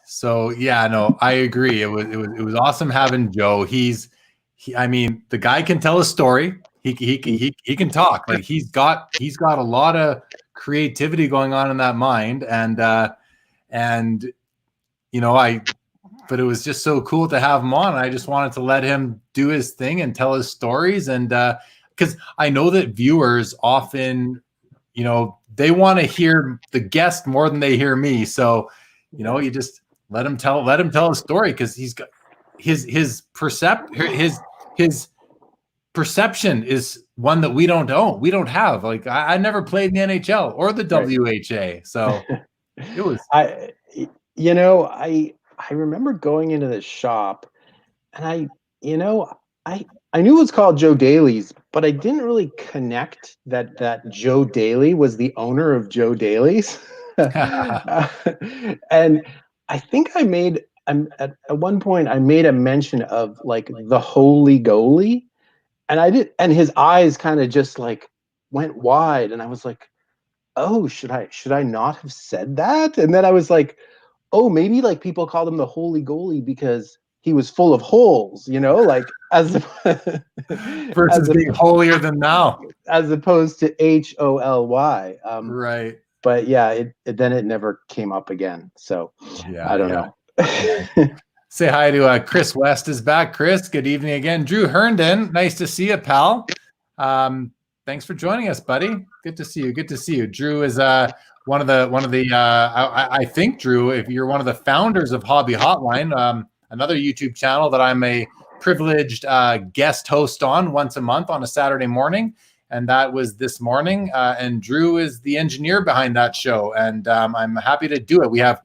So yeah, no, I agree. It was awesome having Joe. I mean, the guy can tell a story. He can talk. Like he's got a lot of creativity going on in that mind, and but it was just so cool to have him on. I just wanted to let him do his thing and tell his stories, and because I know that viewers often, they want to hear the guest more than they hear me. So, you just let him tell a story, because he's got his perception is one that we don't own. We don't have. Like I never played in the NHL or the WHA, so it was. I remember going into the shop, and I knew it was called Joe Daly's, but I didn't really connect that Joe Daly was the owner of Joe Daly's. And I think at one point I made a mention of like the holy goalie, and his eyes kind of just like went wide, and I was like, oh, should I not have said that? And then I was like, oh, maybe like people called him the holy goalie because he was full of holes, like versus being holier than thou, as opposed to HOLY. Right. But yeah, then it never came up again. So yeah, I don't know. Say hi to Chris West is back. Chris, good evening again. Drew Herndon, nice to see you, pal. Thanks for joining us, buddy. Good to see you. Good to see you. Drew is one of the I think, Drew, if you're one of the founders of Hobby Hotline, another YouTube channel that I'm a privileged guest host on once a month on a Saturday morning, and that was this morning. And Drew is the engineer behind that show, and I'm happy to do it. We have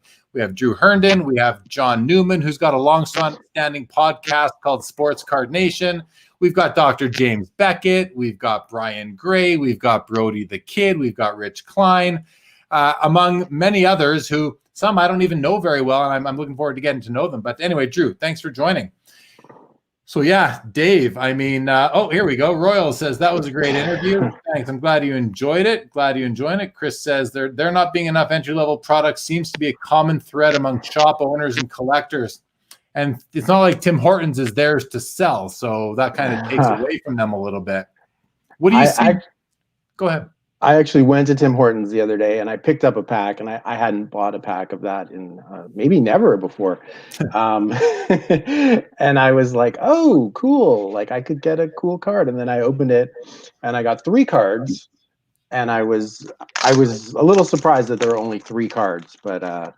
Drew Herndon, we have John Newman, who's got a long-standing podcast called Sports Card Nation. We've got Dr. James Beckett, we've got Brian Gray, we've got Brody the Kid, we've got Rich Klein, among many others who some I don't even know very well, and I'm looking forward to getting to know them. But anyway, Drew, thanks for joining. So yeah, Dave, I mean, here we go. Royal says, that was a great interview. Thanks. I'm glad you enjoyed it. Glad you enjoyed it. Chris says, there not being enough entry-level products seems to be a common thread among shop owners and collectors. And it's not like Tim Hortons is theirs to sell. So that kind of takes away from them a little bit. What do you see? Go ahead. I actually went to Tim Hortons the other day, and I picked up a pack, and I hadn't bought a pack of that in maybe never before. And I was like, oh, cool. Like I could get a cool card. And then I opened it, and I got 3 cards, and I was a little surprised that there were only 3 cards, but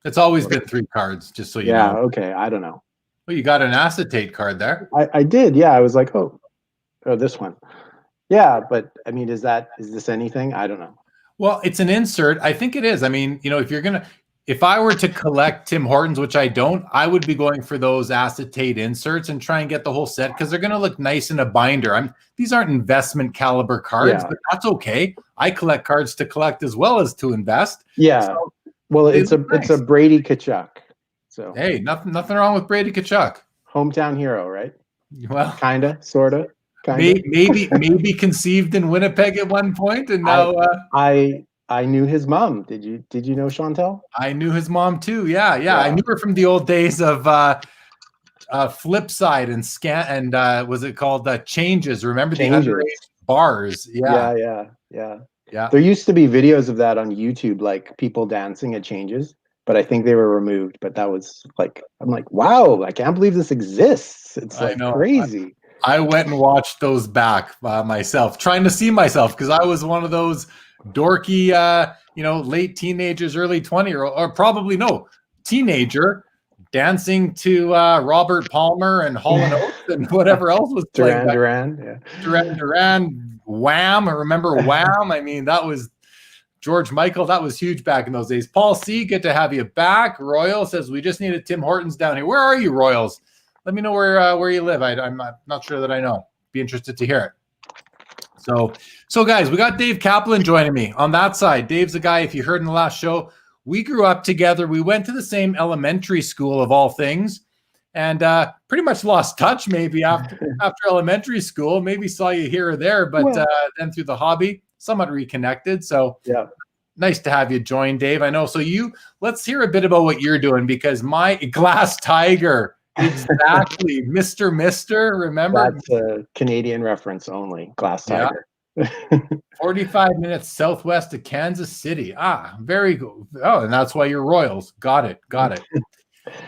it's always been 3 cards, just so you know. Yeah, okay. I don't know. Well, you got an acetate card there. I did, yeah. I was like, oh, this one. Yeah, but I mean, is this anything? I don't know. Well, it's an insert. I think it is. I mean, if I were to collect Tim Hortons, which I don't, I would be going for those acetate inserts and try and get the whole set, because they're going to look nice in a binder. These aren't investment caliber cards, but that's okay. I collect cards to collect as well as to invest. Yeah. So well, it's a Brady Tkachuk. So hey, nothing wrong with Brady Tkachuk. Hometown hero, right? Well, kinda, sorta. Maybe conceived in Winnipeg at one point, and now I knew his mom. Did you know Chantel? I knew his mom too. Yeah. I knew her from the old days of Flipside and Scan, and was it called Changes? Remember the underage bars? Yeah. There used to be videos of that on YouTube, like people dancing at Changes, but I think they were removed. But that was like, I'm like, wow, I can't believe this exists. It's like crazy. I went and watched those back myself, trying to see myself, because I was one of those dorky, late teenagers, early 20, or probably teenager dancing to Robert Palmer and Hall & Oates and whatever else was playing. Duran, Wham! I remember Wham! I mean, that was George Michael. That was huge back in those days. Paul C., good to have you back. Royal says, we just needed Tim Hortons down here. Where are you, Royals? Let me know where you live. I'm not sure that I know. Be interested to hear it. So guys, we got Dave Kaplan joining me on that side. Dave's a guy, if you heard in the last show, we grew up together. We went to the same elementary school of all things, and pretty much lost touch maybe after elementary school. Maybe saw you here or there, but then through the hobby, somewhat reconnected. So yeah. nice to have you join, Dave. I know. So let's hear a bit about what you're doing, because my Glass Tiger, exactly, Mister. Remember? That's a Canadian reference only. Glass Yeah. Tiger. 45 minutes southwest of Kansas City. Very good. Oh, and that's why you're Royals. Got it.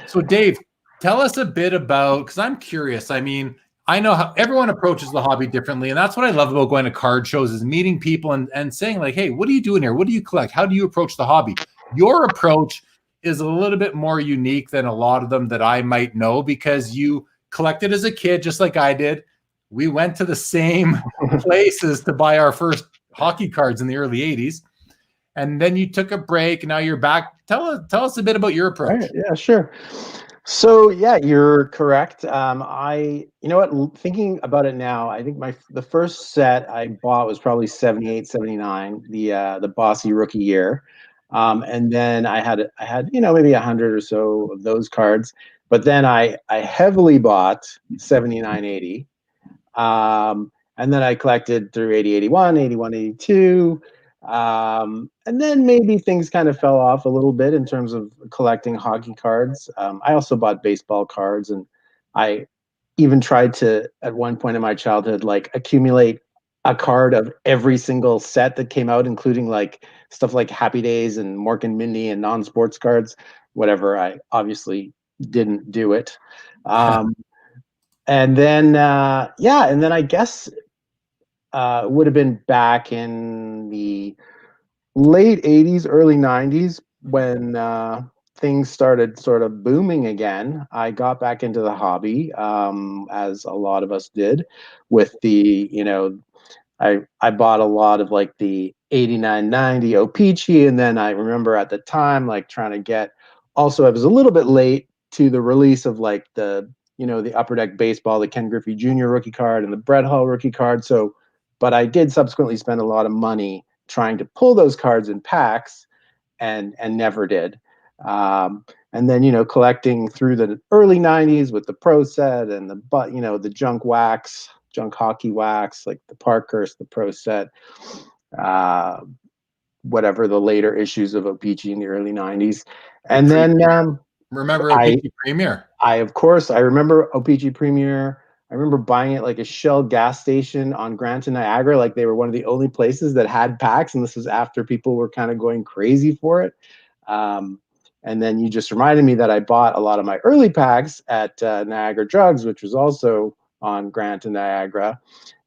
So, Dave, tell us a bit about, because I'm curious. I mean, I know how everyone approaches the hobby differently, and that's what I love about going to card shows, is meeting people and saying like, hey, what are you doing here? What do you collect? How do you approach the hobby? Your approach is a little bit more unique than a lot of them that I might know, because you collected as a kid, just like I did. We went to the same places to buy our first hockey cards in the early 80s. And then you took a break. Now you're back. Tell us a bit about your approach. Right, yeah, sure. So yeah, you're correct. You know what, thinking about it now, I think the first set I bought was probably 78, 79, the Bossy rookie year. And then I had, maybe 100 or so of those cards. But then I heavily bought 79, 80. And then I collected through 80, 81, 81, 82. And then maybe things kind of fell off a little bit in terms of collecting hockey cards. I also bought baseball cards, and I even tried to, at one point in my childhood, like accumulate a card of every single set that came out, including like stuff like Happy Days and Mork and Mindy and non-sports cards, whatever. I obviously didn't do it. And then, and then I guess it would have been back in the late 80s, early 90s when things started sort of booming again. I got back into the hobby, as a lot of us did, with I bought a lot of like the 89, 90 O-Pee-Chee, and then I remember at the time like trying to get, also I was a little bit late to the release of like the Upper Deck Baseball, the Ken Griffey Jr. rookie card and the Brett Hull rookie card. So, but I did subsequently spend a lot of money trying to pull those cards in packs, and never did. And then collecting through the early 90s with the Pro Set and the junk wax, junk hockey wax, like the Parkhurst, the Pro Set, whatever the later issues of O-Pee-Chee in the early 90s. And then remember O-Pee-Chee Premier? Of course, I remember O-Pee-Chee Premier. I remember buying it like a Shell gas station on Grant and Niagara. Like they were one of the only places that had packs, and this was after people were kind of going crazy for it. And then you just reminded me that I bought a lot of my early packs at Niagara Drugs, which was also on Grant and Niagara.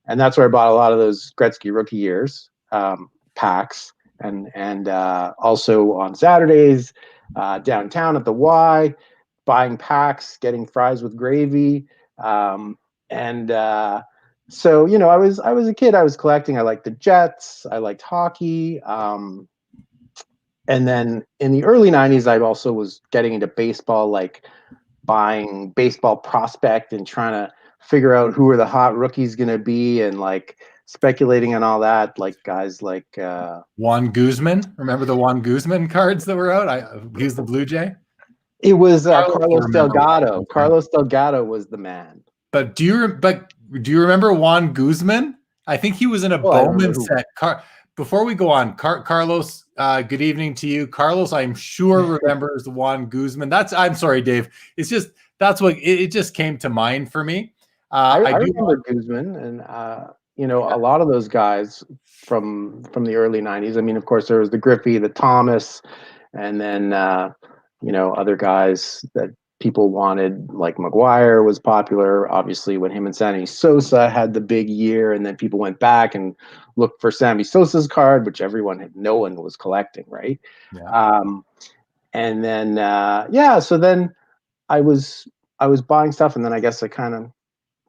And that's where I bought a lot of those Gretzky rookie years packs. And also on Saturdays downtown at the Y, buying packs, getting fries with gravy. So I was a kid. I was collecting. I liked the Jets. I liked hockey. And then in the early 90s, I also was getting into baseball, like buying Baseball Prospect and trying to figure out who are the hot rookies going to be, and like speculating on all that, like guys like Juan Guzman. Remember the Juan Guzman cards that were out? He's the Blue Jay. It was Carlos Delgado. Carlos Delgado was the man. But do you remember Juan Guzman? I think he was in a Bowman set. Before we go on, Carlos, good evening to you. Carlos, I'm sure remembers Juan Guzman. I'm sorry, Dave. It's just, that's what, it just came to mind for me. I remember Guzman, and a lot of those guys from the early 90s. I mean, of course, there was the Griffey, the Thomas, and then, other guys that people wanted, like McGuire was popular, obviously, when him and Sammy Sosa had the big year, and then people went back and looked for Sammy Sosa's card, which no one was collecting, right? Yeah. And then, so then I was buying stuff, and then I guess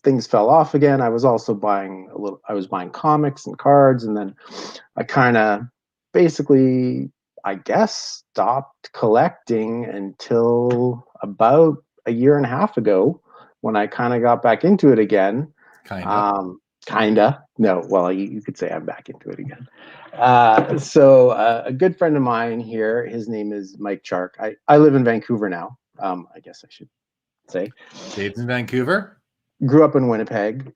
things fell off again. I was also buying comics and cards, and then I kind of basically, I guess, stopped collecting until about a year and a half ago, when I kind of got back into it again. No, well, you could say I'm back into it again. So a good friend of mine here, his name is Mike Chark. I live in Vancouver now. I guess I should say. Dave's in Vancouver. Grew up in Winnipeg,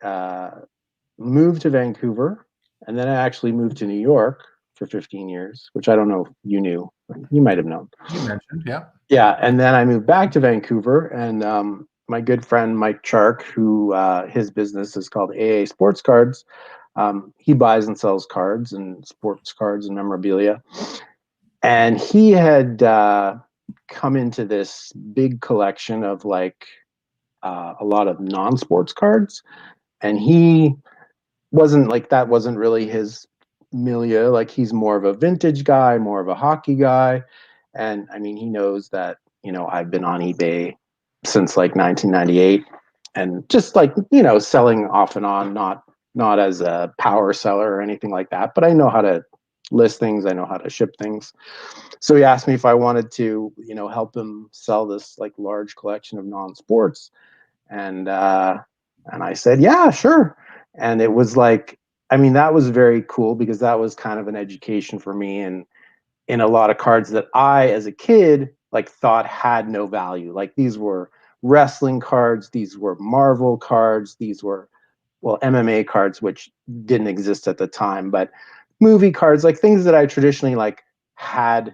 moved to Vancouver, and then I actually moved to New York for 15 years, which I don't know if you knew. You might have known. You mentioned, yeah. Yeah, and then I moved back to Vancouver, and my good friend Mike Chark, who his business is called AA Sports Cards, he buys and sells cards and sports cards and memorabilia. And he had come into this big collection of like a lot of non-sports cards, and he wasn't like, that wasn't really his milieu. Like, he's more of a vintage guy, more of a hockey guy. And I mean, he knows that, you know, I've been on eBay since like 1998, and just like, you know, selling off and on, not as a power seller or anything like that, but I know how to list things, I know how to ship things. So he asked me if I wanted to, you know, help him sell this like large collection of non-sports, and I said, yeah, sure. And it was like, I mean, that was very cool, because that was kind of an education for me, and in a lot of cards that I, as a kid, like thought had no value. Like, these were wrestling cards, these were Marvel cards, these were, well, MMA cards, which didn't exist at the time, but movie cards, like things that I traditionally like had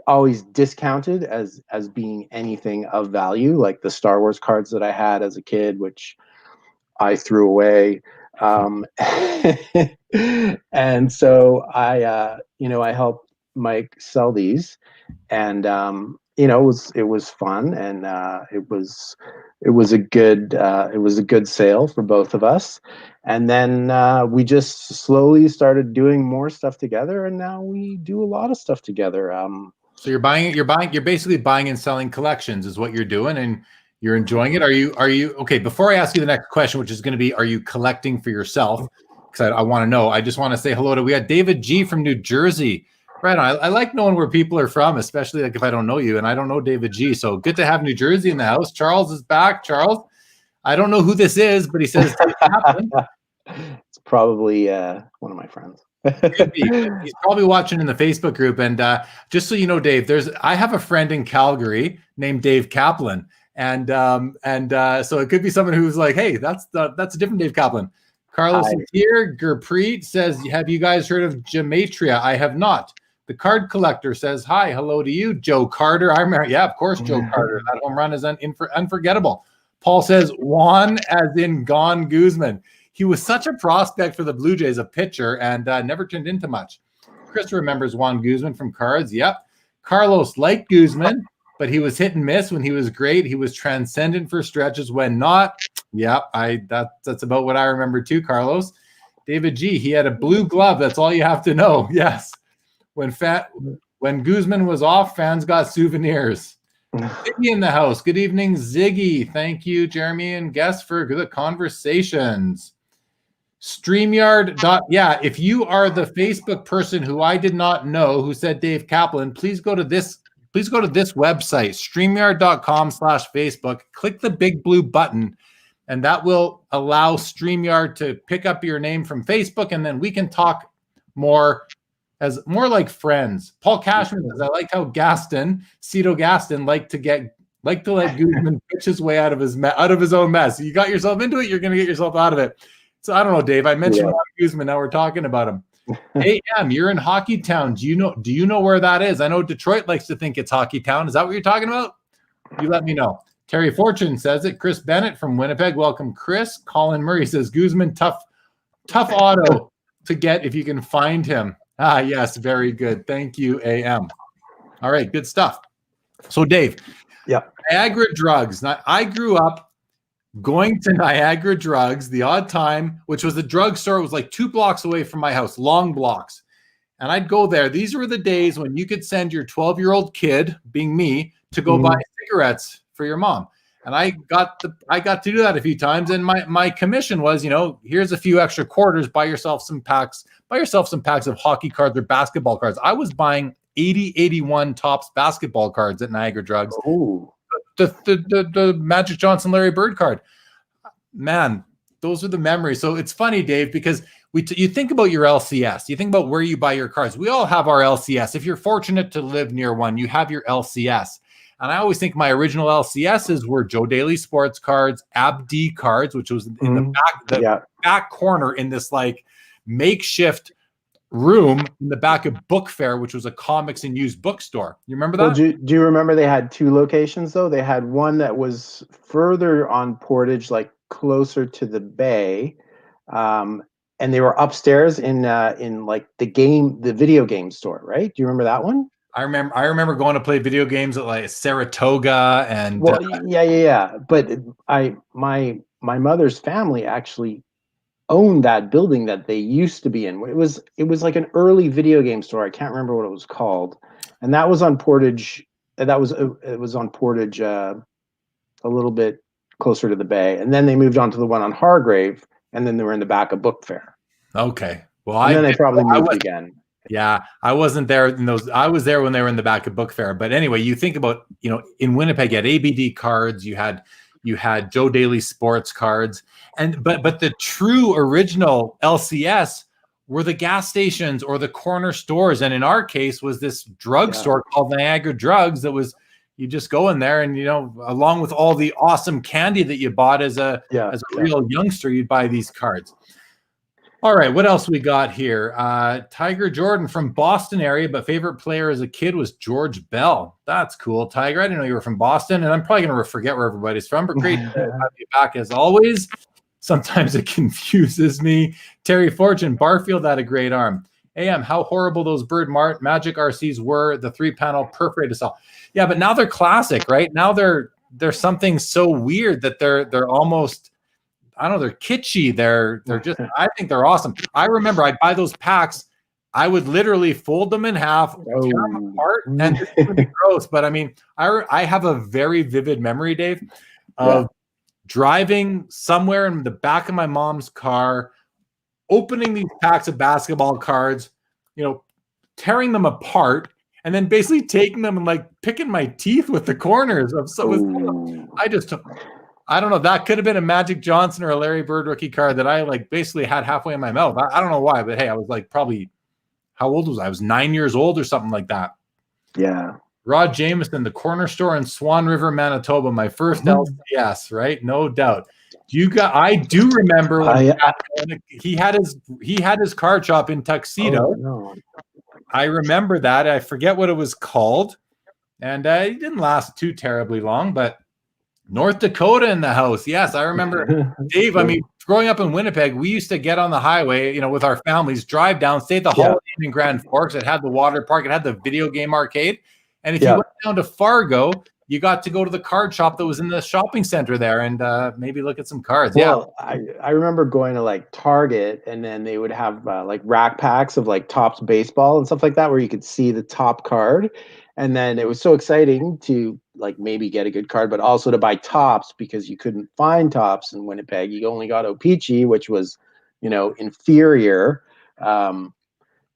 always discounted as being anything of value, like the Star Wars cards that I had as a kid, which I threw away. And so I, you know, I helped Mike sell these, and you know, it was fun, and it was a good sale for both of us. And then we just slowly started doing more stuff together, and now we do a lot of stuff together. So you're basically buying and selling collections is what you're doing, and you're enjoying it. Are you okay? Before I ask you the next question, which is going to be, are you collecting for yourself? Because I want to know. I just want to say hello to, we got David G from New Jersey. Right on. I like knowing where people are from, especially like if I don't know you, and I don't know David G. So good to have New Jersey in the house. Charles is back. Charles, I don't know who this is, but he says it's probably one of my friends. Could be. He's probably watching in the Facebook group. And just so you know, Dave, I have a friend in Calgary named Dave Kaplan, and so it could be someone who's like, hey, that's a different Dave Kaplan. Carlos is here. Gurpreet says, have you guys heard of Gematria? I have not. The Card Collector says, hi, hello to you. Joe Carter. I remember, yeah, of course, Joe Carter. That home run is unforgettable. Paul says, Juan, as in Gone Guzman. He was such a prospect for the Blue Jays, a pitcher, and never turned into much. Chris remembers Juan Guzman from Cards. Yep. Carlos liked Guzman, but he was hit and miss. When he was great, he was transcendent for stretches. When not, yeah, that's about what I remember too, Carlos. David G, he had a blue glove. That's all you have to know. Yes. When Guzman was off, fans got souvenirs. Ziggy in the house. Good evening, Ziggy. Thank you, Jeremy and guests, for the conversations. StreamYard. Yeah, if you are the Facebook person who I did not know who said Dave Kaplan, please go to this website, StreamYard.com/Facebook. Click the big blue button, and that will allow StreamYard to pick up your name from Facebook, and then we can talk more like friends. Paul Cashman says, I like how Cito Gaston like to let Guzman pitch his way out of his own mess. You got yourself into it, you're going to get yourself out of it. So I don't know, Dave. I mentioned Guzman. Now we're talking about him. AM, you're in Hockey Town. Do you know where that is? I know Detroit likes to think it's Hockey Town. Is that what you're talking about? You let me know. Terry Fortune says it. Chris Bennett from Winnipeg. Welcome, Chris. Colin Murray says Guzman, tough auto to get if you can find him. Ah, yes, very good. Thank you, AM. All right, good stuff. So, Dave, Niagara Drugs. Now, I grew up going to Niagara Drugs the odd time, which was a drugstore. It was like 2 blocks away from my house, long blocks. And I'd go there. These were the days when you could send your 12-year-old kid, being me, to go buy cigarettes for your mom. And I got to do that a few times. And my commission was, here's a few extra quarters, buy yourself some packs of hockey cards or basketball cards. I was buying 81 Topps basketball cards at Niagara Drugs. Ooh. The Magic Johnson, Larry Bird card. Man, those are the memories. So it's funny, Dave, because you think about your LCS. You think about where you buy your cards. We all have our LCS. If you're fortunate to live near one, you have your LCS. And I always think my original LCSs were Joe Daly sports cards, Abdi cards, which was in the back corner in this like makeshift room in the back of Book Fair, which was a comics and used bookstore. You remember that? Well, do you remember they had two locations though? They had one that was further on Portage, like closer to the bay, and they were upstairs in like the video game store, right? Do you remember that one? I remember going to play video games at like Saratoga and Well, yeah. But my mother's family actually owned that building that they used to be in. It was like an early video game store. I can't remember what it was called, and that was on Portage. It was on Portage, a little bit closer to the bay, and then they moved on to the one on Hargrave, and then they were in the back of Book Fair. Okay, well, and then they probably moved again. Yeah, I wasn't there in those. I was there when they were in the back of Book Fair. But anyway, you think about, in Winnipeg, you had ABD cards, you had Joe Daly sports cards, but the true original LCS were the gas stations or the corner stores, and in our case was this drugstore called Niagara Drugs. That was, you just go in there and along with all the awesome candy that you bought as a real youngster, you'd buy these cards. All right, what else we got here? Tiger Jordan from Boston area, but favorite player as a kid was George Bell. That's cool, Tiger. I didn't know you were from Boston, and I'm probably going to forget where everybody's from, but great to have you back as always. Sometimes it confuses me. Terry Fortune, Barfield had a great arm. AM, how horrible those Bird Magic RCs were, the 3-panel perforated saw. Yeah, but now they're classic, right? Now they're something so weird that they're almost, I don't know, they're kitschy. They're just, I think they're awesome. I remember I'd buy those packs. I would literally fold them in half, tear them apart, and this is gonna be gross. But I mean, I have a very vivid memory, Dave, of driving somewhere in the back of my mom's car, opening these packs of basketball cards, tearing them apart, and then basically taking them and like picking my teeth with the corners of some. I don't know. That could have been a Magic Johnson or a Larry Bird rookie card that I like basically had halfway in my mouth. I don't know why, but hey, I was like probably, how old was I? I was 9 years old or something like that. Yeah. Rod Jameson, the corner store in Swan River, Manitoba, my first LCS, right? No doubt. I do remember when he had his card shop in Tuxedo. No. I remember that. I forget what it was called, and it didn't last too terribly long, but North Dakota in the house. Yes, I remember, Dave. I mean, growing up in Winnipeg, we used to get on the highway, with our families, drive down, stay at the Holiday Inn in Grand Forks. It had the water park. It had the video game arcade. And if you went down to Fargo, you got to go to the card shop that was in the shopping center there and maybe look at some cards. Well, I remember going to like Target, and then they would have like rack packs of like Topps baseball and stuff like that, where you could see the top card. And then it was so exciting to like maybe get a good card, but also to buy Topps, because you couldn't find Topps in Winnipeg. You only got O-Pee-Chee, which was, inferior. So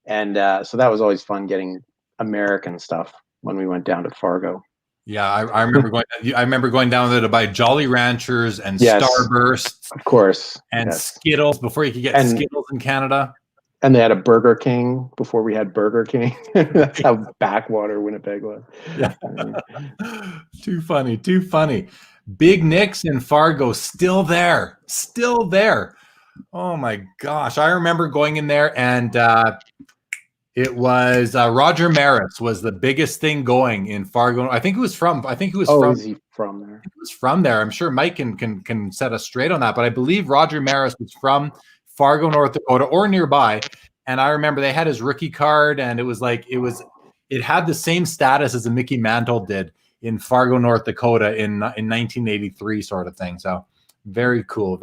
that was always fun getting American stuff when we went down to Fargo. Yeah, I remember going down there to buy Jolly Ranchers and Starbursts, of course, and Skittles before you could get Skittles in Canada. And they had a Burger King before we had Burger King. That's how backwater Winnipeg was. Yeah. Too funny. Big Nick's in Fargo, still there. Oh my gosh. I remember going in there, and it was Roger Maris was the biggest thing going in Fargo. I think he was from is he from there? He was from there. I'm sure Mike can set us straight on that, but I believe Roger Maris was from Fargo, North Dakota, or nearby. And I remember they had his rookie card, and it had the same status as a Mickey Mantle did in Fargo, North Dakota in 1983 sort of thing. So very cool.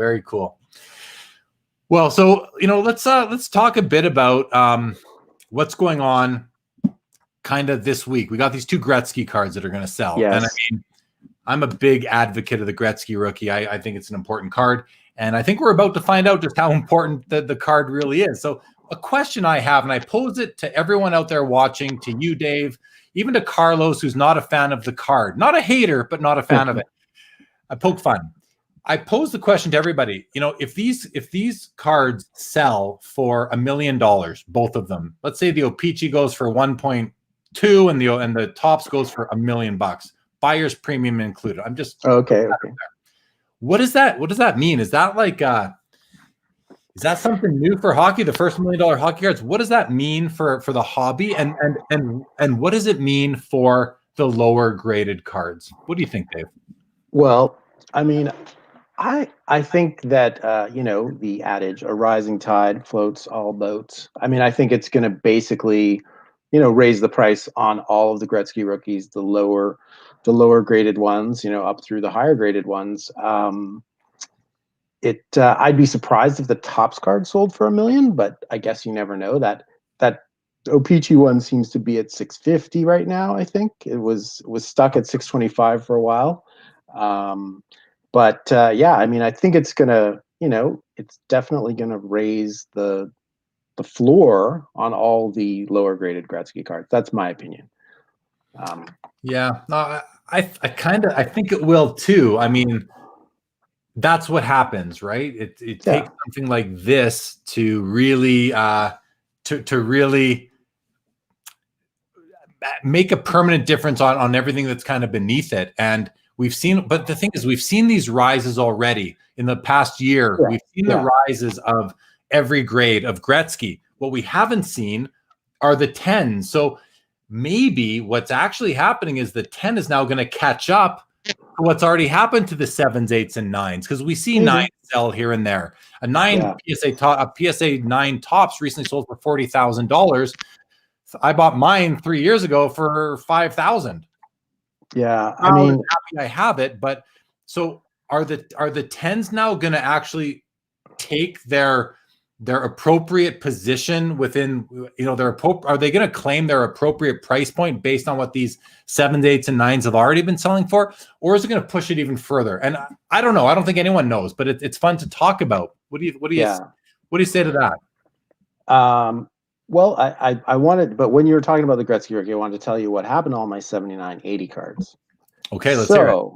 Well, so, let's talk a bit about what's going on kind of this week. We got these 2 Gretzky cards that are going to sell. Yes. And I mean, I'm a big advocate of the Gretzky rookie. I think it's an important card. And I think we're about to find out just how important the card really is. So a question I have, and I pose it to everyone out there watching, to you, Dave, even to Carlos, who's not a fan of the card, not a hater, but not a fan of it. I poke fun. I pose the question to everybody, if these cards sell for $1 million, both of them, let's say the O-Pee-Chee goes for 1.2 and the Topps goes for $1 million, buyer's premium included. I'm just okay. What does that mean? Is that like Is that something new for hockey? The first $1 million hockey cards. What does that mean for the hobby, and what does it mean for the lower graded cards? What do you think, Dave? Well, I mean, I think that the adage, a rising tide floats all boats. I mean, I think it's going to basically, raise the price on all of the Gretzky rookies, the lower graded ones, up through the higher graded ones. I'd be surprised if the Topps card sold for $1 million, but I guess you never know. That O-Pee-Chee one seems to be at 650 right now. I think it was stuck at 625 for a while. But yeah, I mean, I think it's gonna, it's definitely gonna raise the floor on all the lower graded Gretzky cards. That's my opinion. Yeah, no, I think it will too. I mean, that's what happens, right? It takes something like this to really to really make a permanent difference on everything that's kind of beneath it. And we've seen, but the thing is, we've seen these rises already in the past year. We've seen the rises of every grade of Gretzky. What we haven't seen are the 10s. So maybe what's actually happening is the 10 is now going to catch up to what's already happened to the 7s, 8s, and 9s, because we see 9 sell here and there. A 9 a PSA 9 Tops recently sold for $40,000. I bought mine 3 years ago for $5,000. Yeah, I mean, happy I have it, but so are the 10s now going to actually take their appropriate position within, are they going to claim their appropriate price point based on what these 7s, 8s, and 9s have already been selling for, or is it going to push it even further? And I don't know. I don't think anyone knows, but it's fun to talk about. What do you say to that? Well, I wanted, but when you were talking about the Gretzky rookie, I wanted to tell you what happened to all my 79, 80 cards. Okay, let's hear it.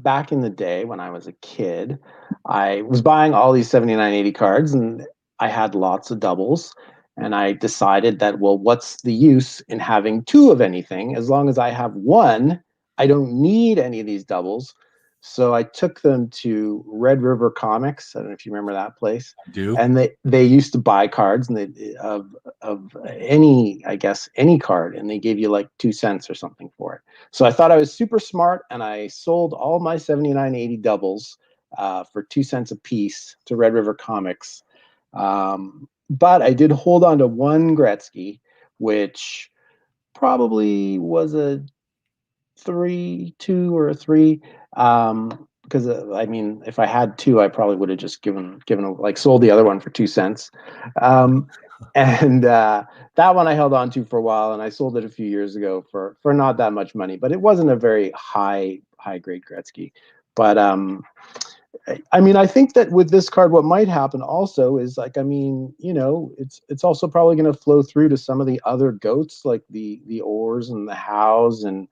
Back in the day when I was a kid, I was buying all these 79, 80 cards, and I had lots of doubles. And I decided that, well, what's the use in having 2 of anything? As long as I have 1, I don't need any of these doubles. So I took them to Red River Comics. I don't know if you remember that place. I do. And they used to buy cards, and of any, I guess, any card, and they gave you like 2 cents or something for it. So I thought I was super smart, and I sold all my 79, 80 doubles for 2 cents a piece to Red River Comics. But I did hold on to one Gretzky, which probably was a 2 or a 3. Because I mean, if I had 2, I probably would have just given like sold the other one for 2 cents. And that one I held on to for a while, and I sold it a few years ago for not that much money, but it wasn't a very high grade Gretzky. But I mean, I think that with this card, what might happen also is, like, I mean, it's also probably going to flow through to some of the other goats, like the Orrs and the Howes. And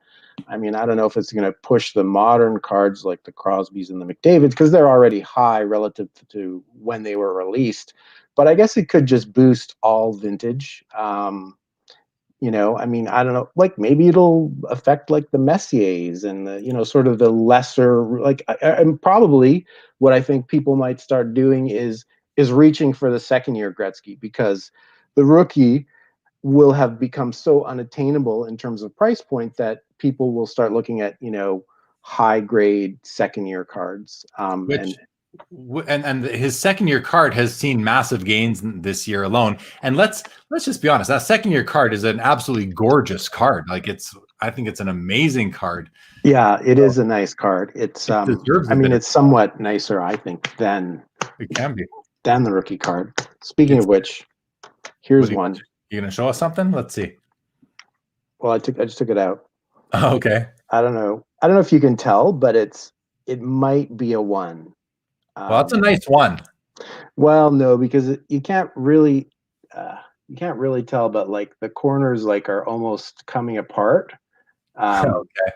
I mean, I don't know if it's going to push the modern cards like the Crosbys and the McDavids, because they're already high relative to when they were released. But I guess it could just boost all vintage. I mean, I don't know, like maybe it'll affect like the Messiers and the, sort of the lesser, like, and probably what I think people might start doing is reaching for the second year Gretzky, because the rookie will have become so unattainable in terms of price point that people will start looking at, high grade second year cards. And his second year card has seen massive gains this year alone. And let's just be honest, that second year card is an absolutely gorgeous card. Like, I think it's an amazing card. Yeah, it is a nice card. It's I mean, it's somewhat nicer, I think, than it can be than the rookie card. Speaking of which, here's one. You gonna show us something? Let's see. Well, I just took it out. Oh, okay. I don't know if you can tell, but it might be a 1. Well, that's a nice one. Well, no, because you can't really tell, but like the corners like are almost coming apart.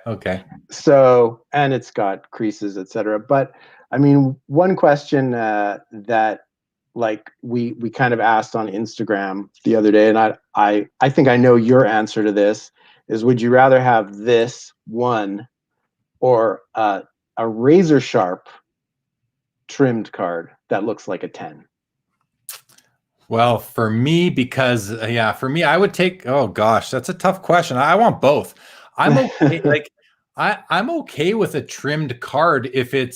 Okay. So, and it's got creases, etc. But I mean, one question that like we kind of asked on Instagram the other day, and I think I know your answer to this, is would you rather have this one or a razor sharp trimmed card that looks like a 10? Well, for me, because for me, I would take. Oh gosh, that's a tough question. I want both. I'm okay. Like I'm okay with a trimmed card if if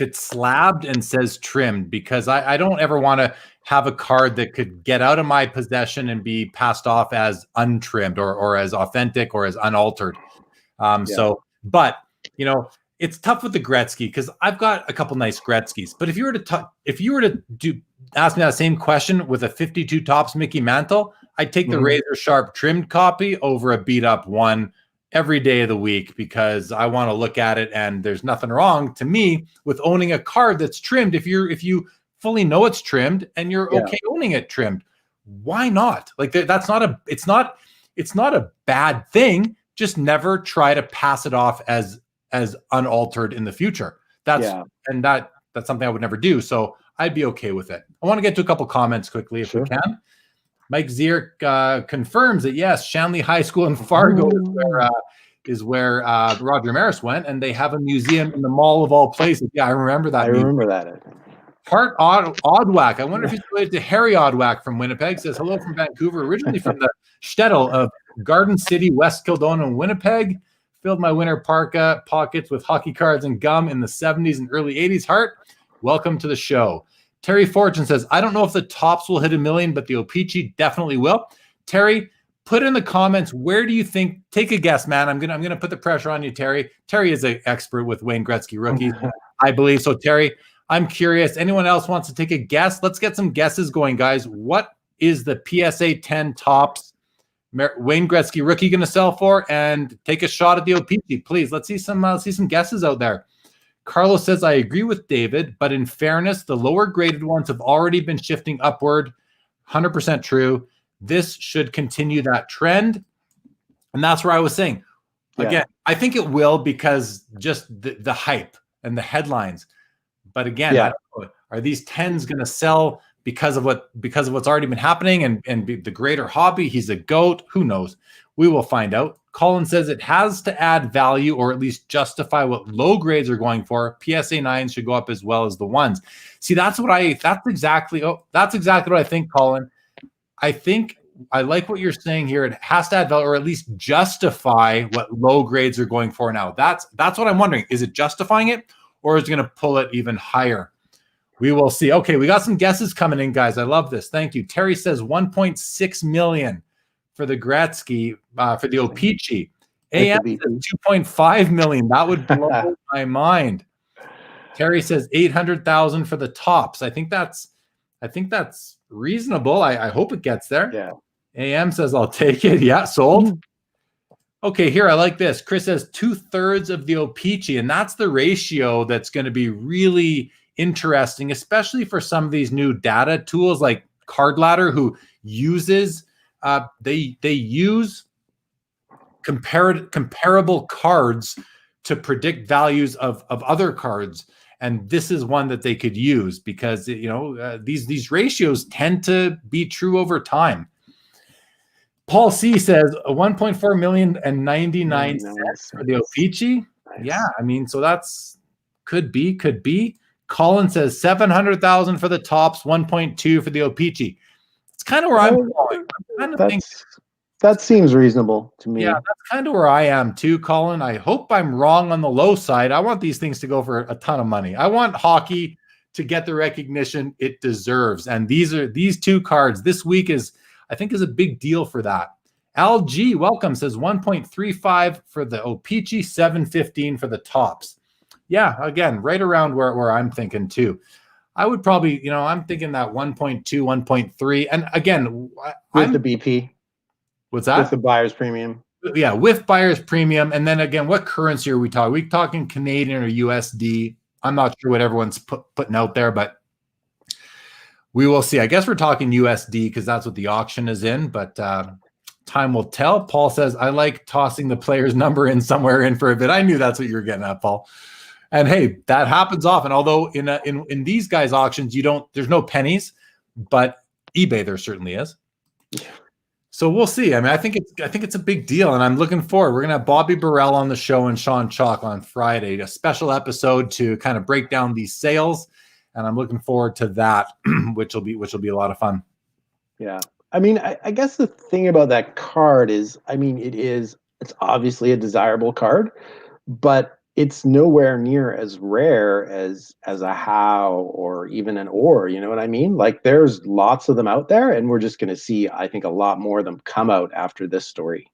it's slabbed and says trimmed, because I don't ever want to have a card that could get out of my possession and be passed off as untrimmed or as authentic or as unaltered. But you know, it's tough with the Gretzky because I've got a couple nice Gretzky's. But if you were to ask me that same question with a 52 tops Mickey Mantle, I'd take the razor sharp trimmed copy over a beat up one every day of the week, because I want to look at it, and there's nothing wrong to me with owning a card that's trimmed. If you fully know it's trimmed and you're okay owning it trimmed, why not? Like that's not a it's not a bad thing. Just never try to pass it off as unaltered in the future. That's something I would never do. So I'd be okay with it. I want to get to a couple comments quickly if we can. Mike Zier confirms that yes, Shanley High School in Fargo is where Roger Maris went, and they have a museum in the mall of all places. Yeah, I remember that. I remember that. Hart Oddwack. I wonder if he's related to Harry Oddwack from Winnipeg. Says hello from Vancouver, originally from the shtetl of Garden City, West Kildonan, and Winnipeg. Filled my winter parka pockets with hockey cards and gum in the 70s and early 80s. Hart, welcome to the show. Terry Fortune says, I don't know if the tops will hit 1 million, but the O-Pee-Chee definitely will. Terry, put in the comments, where do you think, take a guess, man. I'm gonna put the pressure on you, Terry. Terry is an expert with Wayne Gretzky rookies, I believe. So Terry, I'm curious. Anyone else wants to take a guess? Let's get some guesses going, guys. What is the PSA 10 tops Wayne Gretzky rookie going to sell for? And take a shot at the O-Pee-Chee, please. Let's see some guesses out there. Carlos says, I agree with David, but in fairness, the lower graded ones have already been shifting upward. 100% true. This should continue that trend. And that's where I was saying, again, I think it will, because just the hype and the headlines. But again, are these 10s going to sell because of what's already been happening and the greater hobby? He's a GOAT. Who knows? We will find out. Colin says it has to add value, or at least justify what low grades are going for. PSA 9s should go up as well as the ones. See, that's exactly what I think, Colin. I think I like what you're saying here. It has to add value, or at least justify what low grades are going for now. That's what I'm wondering. Is it justifying it, or is it going to pull it even higher? We will see. Okay, we got some guesses coming in, guys. I love this. Thank you. Terry says 1.6 million for the Gretzky, for the O-Pee-Chee. AM says 2.5 million. That would blow my mind. Terry says 800,000 for the tops. I think that's reasonable. I hope it gets there. Yeah. AM says I'll take it. Yeah, sold. Okay, here, I like this. Chris says 2/3 of the O-Pee-Chee, and that's the ratio that's going to be really interesting, especially for some of these new data tools like Card Ladder, who uses they use comparable cards to predict values of other cards, and this is one that they could use, because these ratios tend to be true over time. Paul C says 1.4 million and 99 cents for the O-Pee-Chee. Nice. Yeah, I mean, so that's could be. Colin says 700,000 for the tops, 1.2 for the O-Pee-Chee. It's kind of where I'm going. That seems reasonable to me. Yeah, that's kind of where I am too, Colin. I hope I'm wrong on the low side. I want these things to go for a ton of money. I want hockey to get the recognition it deserves. And these two cards this week I think is a big deal for that. LG, welcome, says 1.35 for the O-Pee-Chee, 715 for the tops. Yeah, again, right around where I'm thinking too. I would probably, I'm thinking that 1.2, 1.3. And again, with the BP. What's that? With the buyer's premium. Yeah, with buyer's premium. And then again, what currency are we talking? Are we talking Canadian or USD? I'm not sure what everyone's putting out there, but we will see. I guess we're talking USD because that's what the auction is in, but time will tell. Paul says, I like tossing the player's number in somewhere in for a bit. I knew that's what you were getting at, Paul. And hey, that happens often. Although in these guys' auctions, there's no pennies, but eBay there certainly is. So we'll see. I mean, I think it's a big deal, and I'm looking forward. We're gonna have Bobby Burrell on the show and Sean Chalk on Friday, a special episode to kind of break down these sales and I'm looking forward to that, which will be a lot of fun. Yeah. I mean, I guess the thing about that card is, I mean, it's obviously a desirable card, but it's nowhere near as rare as a How or even an Or, you know what I mean? Like there's lots of them out there, and we're just going to see, I think, a lot more of them come out after this story.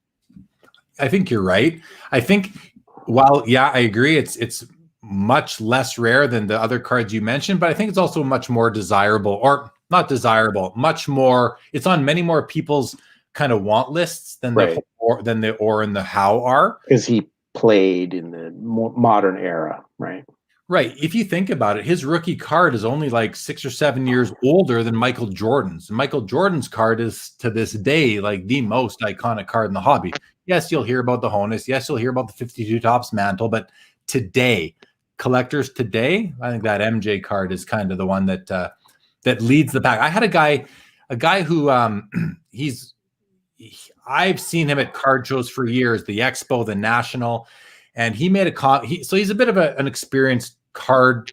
I think you're right. I think while, yeah, I agree, it's much less rare than the other cards you mentioned, but I think it's also much more desirable, or not desirable, much more, it's on many more people's kind of want lists than Right. the Or and the How are. Because he played in the modern era, right? Right. If you think about it, his rookie card is only like 6 or 7 years older than Michael Jordan's. And Michael Jordan's card is to this day like the most iconic card in the hobby. Yes, you'll hear about the Honus. Yes, you'll hear about the 52 Tops mantle. But today, collectors today, I think that MJ card is kind of the one that that leads the pack. I had a guy who I've seen him at card shows for years, the Expo, the National, and he made so he's a bit of an experienced card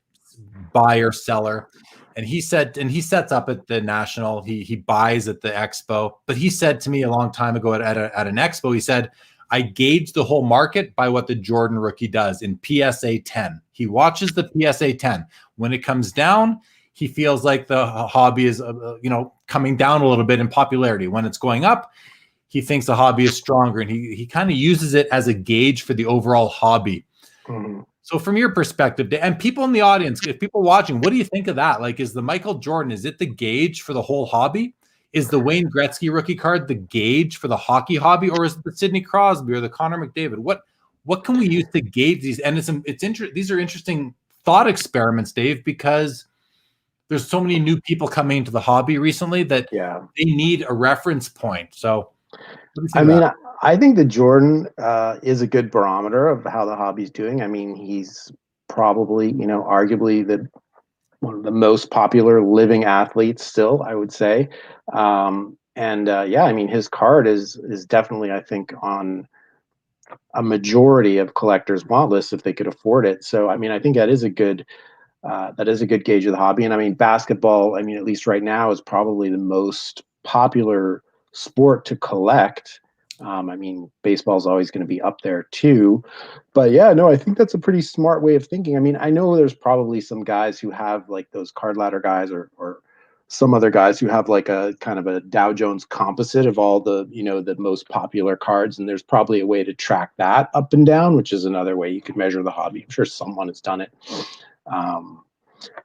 buyer seller, and he sets up at the National, he buys at the Expo, but he said to me a long time ago at an Expo, he said, I gauge the whole market by what the Jordan rookie does in PSA 10. He watches the PSA 10. When it comes down, he feels like the hobby is coming down a little bit in popularity. When it's going up, he thinks the hobby is stronger, and he kind of uses it as a gauge for the overall hobby. Mm-hmm. So from your perspective, and people in the audience, if people watching, what do you think of that? Like, is the Michael Jordan, is it the gauge for the whole hobby? Is the Wayne Gretzky rookie card the gauge for the hockey hobby, or is it the Sidney Crosby or the Connor McDavid? What can we use to gauge these? And these are interesting thought experiments, Dave, because there's so many new people coming into the hobby recently that they need a reference point. So I think the Jordan is a good barometer of how the hobby's doing. I mean, he's probably, arguably one of the most popular living athletes still, I would say. I mean, his card is definitely, I think, on a majority of collectors' want lists if they could afford it. So, I mean, I think that is a good gauge of the hobby. And I mean, basketball, I mean, at least right now, is probably the most popular sport to collect. I mean, baseball is always going to be up there too, but yeah, no, I think that's a pretty smart way of thinking. I mean, I know there's probably some guys who have like those card ladder guys or some other guys who have like a kind of a Dow Jones composite of all the, the most popular cards. And there's probably a way to track that up and down, which is another way you could measure the hobby. I'm sure someone has done it.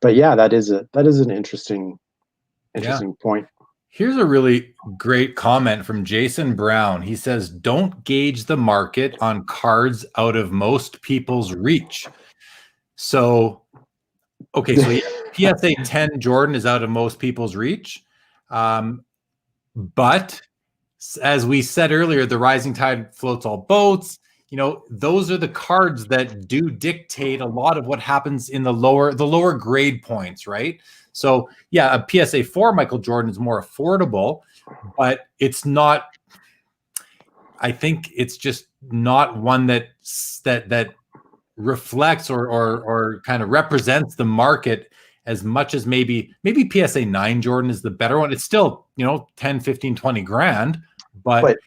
But yeah, that is an interesting point. Here's a really great comment from Jason Brown. He says, don't gauge the market on cards out of most people's reach. So, okay, so PSA 10 Jordan is out of most people's reach. But as we said earlier, the rising tide floats all boats. Those are the cards that do dictate a lot of what happens in the lower grade points, right? So yeah, a PSA 4 Michael Jordan is more affordable, but it's not, I think it's just not one that reflects or kind of represents the market as much as maybe PSA 9 Jordan is the better one. It's still, 10, 15, 20 grand, but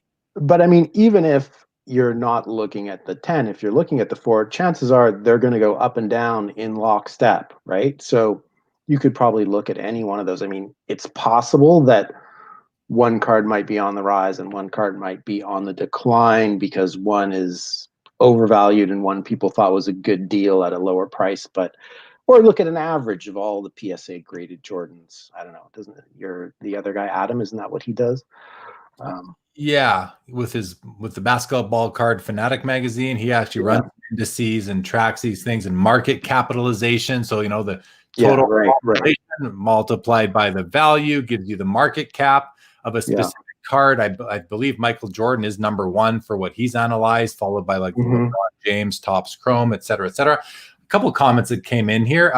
I mean, even if you're not looking at the 10, if you're looking at the 4, chances are they're going to go up and down in lockstep, right? So you could probably look at any one of those. I mean, it's possible that one card might be on the rise and one card might be on the decline because one is overvalued and one people thought was a good deal at a lower price. Or look at an average of all the PSA graded Jordans. I don't know. The other guy, Adam, isn't that what he does? Yeah, with the basketball card Fanatic magazine, he actually runs indices and tracks these things and market capitalization. So the total population multiplied by the value gives you the market cap of a specific card. I believe Michael Jordan is number 1 for what he's analyzed, followed by like LeBron James, Topps Chrome, et cetera, et cetera. A couple of comments that came in here.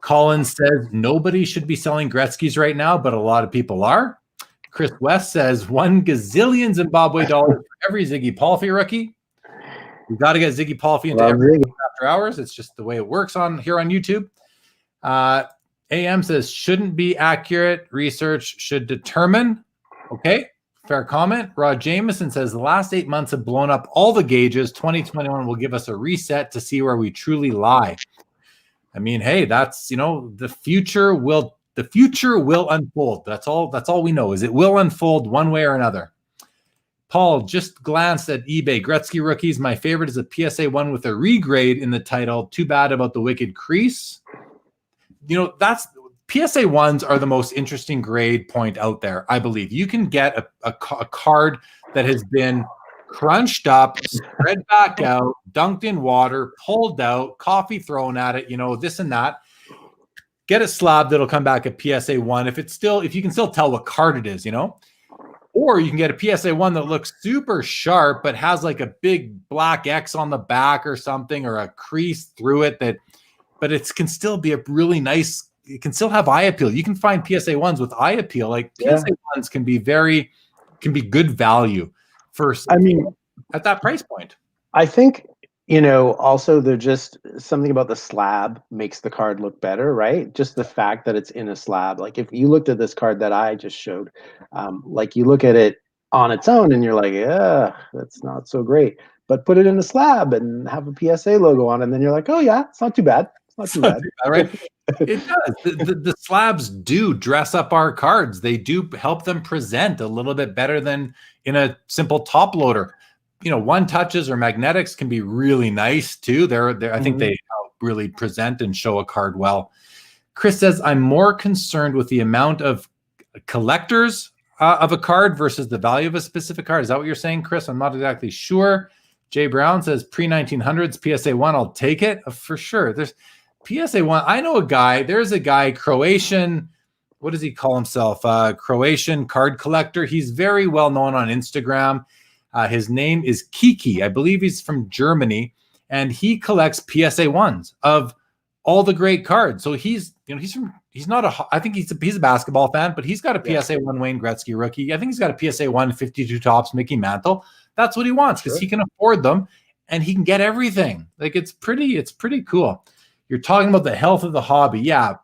Colin says nobody should be selling Gretzky's right now, but a lot of people are. Chris West says 1 gazillion Zimbabwe dollars for every Ziggy Palfy rookie. We got to get Ziggy Palfy into every After Hours. It's just the way it works here on YouTube. AM says, shouldn't be accurate. Research should determine. Okay, fair comment. Rod Jameson says, the last 8 months have blown up all the gauges. 2021 will give us a reset to see where we truly lie. I mean, hey, that's, the future will unfold. That's all we know is it will unfold one way or another. Paul just glanced at eBay. Gretzky rookies. My favorite is a PSA 1 with a regrade in the title. Too bad about the wicked crease. That's PSA 1s are the most interesting grade point out there. I believe you can get a card that has been crunched up, spread back out, dunked in water, pulled out, coffee thrown at it, this and that. Get it slabbed, it'll come back a PSA 1 if you can still tell what card it is, Or you can get a PSA 1 that looks super sharp but has like a big black X on the back or something, or a crease through it but it can still be a really nice, it can still have eye appeal. You can find PSA 1s with eye appeal. Like PSA 1s can be good value at that price point. I think, also they're just something about the slab makes the card look better, right? Just the fact that it's in a slab. Like if you looked at this card that I just showed, like you look at it on its own and you're like, yeah, that's not so great. But put it in a slab and have a PSA logo on it, and then you're like, oh yeah, it's not too bad. It's not too bad. All right. It does. The slabs do dress up our cards. They do help them present a little bit better than in a simple top loader. One touches or magnetics can be really nice too. I think they help really present and show a card well. Chris says, I'm more concerned with the amount of collectors of a card versus the value of a specific card. Is that what you're saying, Chris? I'm not exactly sure. Jay Brown says pre-1900s PSA 1, I'll take it for sure. There's PSA 1. I know there's a guy, Croatian, what does he call himself? Croatian card collector. He's very well known on Instagram. His name is Kiki. I believe he's from Germany, and he collects PSA 1s of all the great cards. So he's not I think he's a basketball fan, but he's got a PSA 1 Wayne Gretzky rookie. I think he's got a PSA 1 52 Topps Mickey Mantle. That's what he wants because he can afford them and he can get everything. Like it's pretty cool. You're talking about the health of the hobby. Yeah,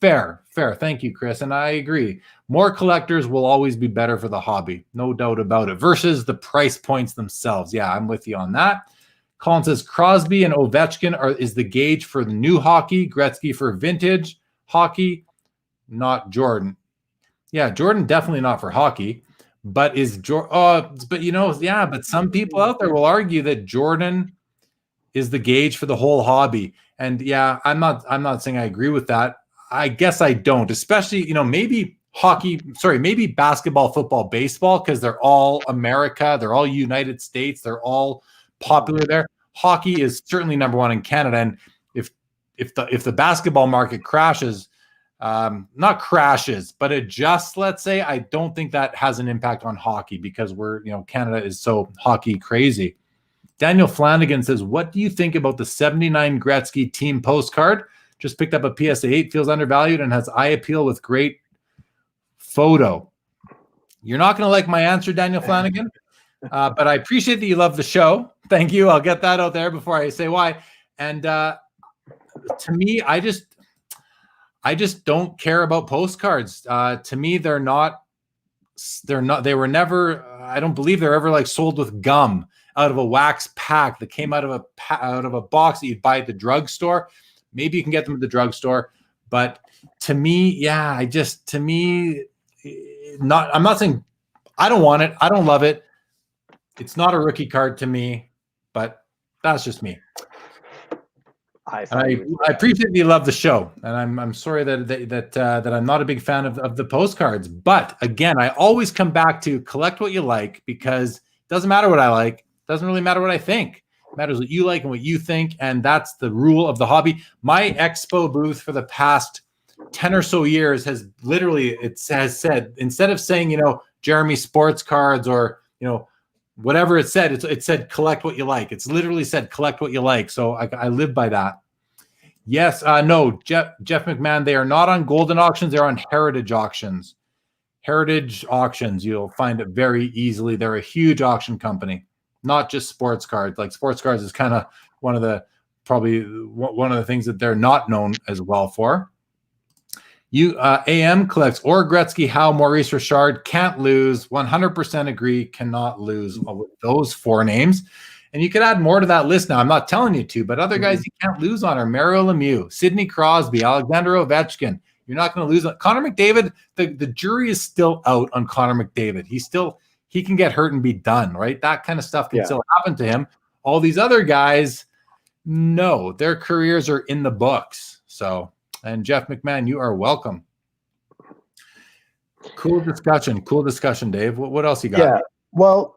fair. Thank you, Chris. And I agree. More collectors will always be better for the hobby. No doubt about it. Versus the price points themselves. Yeah, I'm with you on that. Colin says Crosby and Ovechkin is the gauge for the new hockey. Gretzky for vintage hockey, not Jordan. Yeah, Jordan definitely not for hockey. But but some people out there will argue that Jordan is the gauge for the whole hobby. And yeah, I'm not saying I agree with that. I guess I don't, especially, maybe basketball, football, baseball, because they're all America, they're all United States, they're all popular there. Hockey is certainly number one in Canada. And if the basketball market crashes, not crashes, but adjusts, let's say, I don't think that has an impact on hockey because Canada is so hockey crazy. Daniel Flanagan says, what do you think about the 79 Gretzky team postcard? Just picked up a PSA 8, feels undervalued, and has eye appeal with great photo. You're not going to like my answer, Daniel Flanagan, but I appreciate that you love the show. Thank you. I'll get that out there before I say why. And to me, I just don't care about postcards. To me, they were never, I don't believe they're ever like sold with gum out of a wax pack that came out of a box that you'd buy at the drugstore. Maybe you can get them at the drugstore, but to me, I'm not saying I don't want it. I don't love it. It's not a rookie card to me, but that's just me. I appreciate that you love the show, and I'm sorry that I'm not a big fan of the postcards. But again, I always come back to collect what you like, because it doesn't matter what I like. It doesn't really matter what I think. It matters what you like and what you think, and that's the rule of the hobby. My expo booth for the past 10 or so years has said, instead of saying, Jeremy Sports Cards or, whatever it said collect what you like. It's literally said collect what you like. So I live by that. Yes, no, Jeff McMahon, they are not on Golden Auctions. They're on Heritage Auctions. Heritage Auctions, you'll find it very easily. They're a huge auction company, not just sports cards. Like sports cards is kind of one of the probably one of the things that they're not known as well for. AM collects or Gretzky, Howe, Maurice Richard, can't lose, 100% agree, cannot lose with those 4 names. And you could add more to that list now. I'm not telling you to, but other guys you can't lose on are Mario Lemieux, Sidney Crosby, Alexander Ovechkin. You're not going to lose on Connor McDavid. The jury is still out on Connor McDavid. He can get hurt and be done, right? That kind of stuff can still happen to him. All these other guys, no, their careers are in the books. So, and Jeff McMahon, you are welcome. Cool discussion, Dave. What else you got? Yeah, well,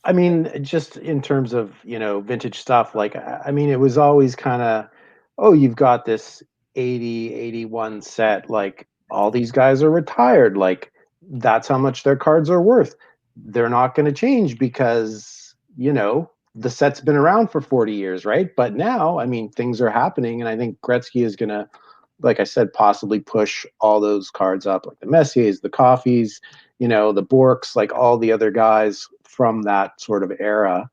I mean, just in terms of, vintage stuff, like, I mean, it was always kind of, oh, you've got this 80, 81 set, like all these guys are retired. Like that's how much their cards are worth. They're not going to change because, the set's been around for 40 years, right? But now, I mean, things are happening. And I think Gretzky is going to, like I said, possibly push all those cards up, like the Messiers, the Coffees, the Borks, like all the other guys from that sort of era.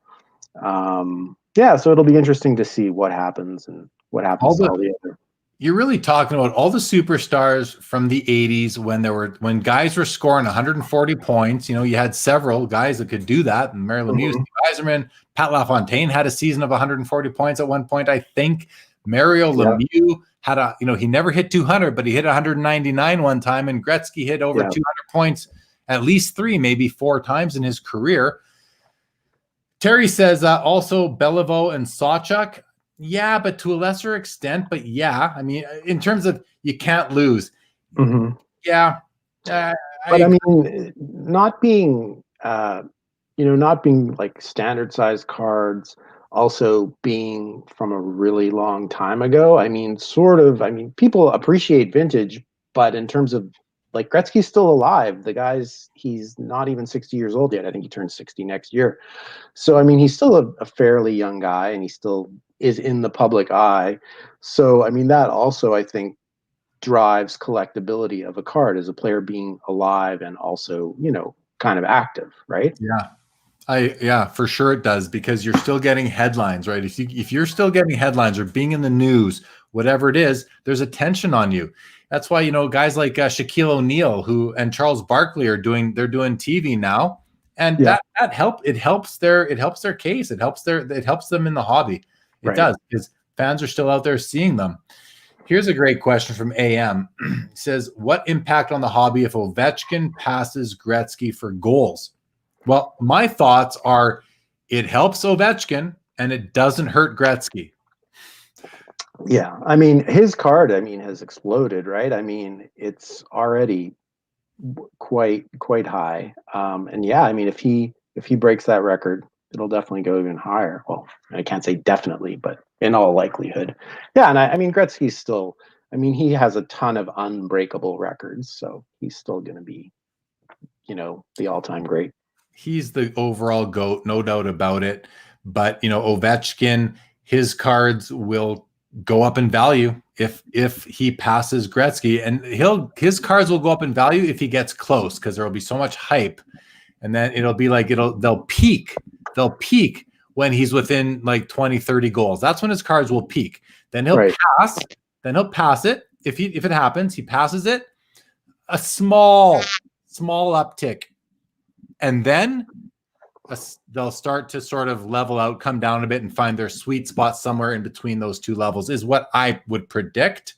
So it'll be interesting to see what happens and what happens to all the other. You're really talking about all the superstars from the 80s when guys were scoring 140 points. You had several guys that could do that. And Mario Lemieux, Steve Yzerman, Pat LaFontaine had a season of 140 points at one point, I think. Mario Lemieux had he never hit 200, but he hit 199 one time, and Gretzky hit over 200 points at least 3, maybe 4 times in his career. Terry says also Beliveau and Sawchuk. Yeah, but to a lesser extent. But I mean, in terms of you can't lose. Yeah. But I mean, not being, not being like standard size cards, also being from a really long time ago. I mean, people appreciate vintage, but in terms of like Gretzky's still alive. The guy's, he's not even 60 years old yet. I think he turns 60 next year. So, I mean, he's still a fairly young guy and he still is in the public eye. So, I mean, that also, I think, drives collectability of a card as a player being alive and also, kind of active, right? Yeah, for sure it does, because you're still getting headlines, right? If you're still getting headlines or being in the news, whatever it is, there's attention on you. That's why, guys like Shaquille O'Neal and Charles Barkley they're doing TV now. And that helps their case. It helps them in the hobby. It does, because fans are still out there seeing them. Here's a great question from AM. He says, what impact on the hobby if Ovechkin passes Gretzky for goals? Well, my thoughts are it helps Ovechkin and it doesn't hurt Gretzky. Yeah. I mean, his card, has exploded, right? I mean, it's already quite high. If he breaks that record, it'll definitely go even higher. Well, I can't say definitely, but in all likelihood. Yeah. And Gretzky's still, he has a ton of unbreakable records, so he's still going to be, the all-time great. He's the overall GOAT, no doubt about it. But, Ovechkin, his cards will go up in value if he passes Gretzky, and his cards will go up in value if he gets close, because there will be so much hype. And then it'll be like, they'll peak when he's within like 20, 30 goals. That's when his cards will peak. Then he'll pass it. If it happens, he passes it, a small uptick. And then they'll start to sort of level out, come down a bit, and find their sweet spot somewhere in between those two levels is what I would predict.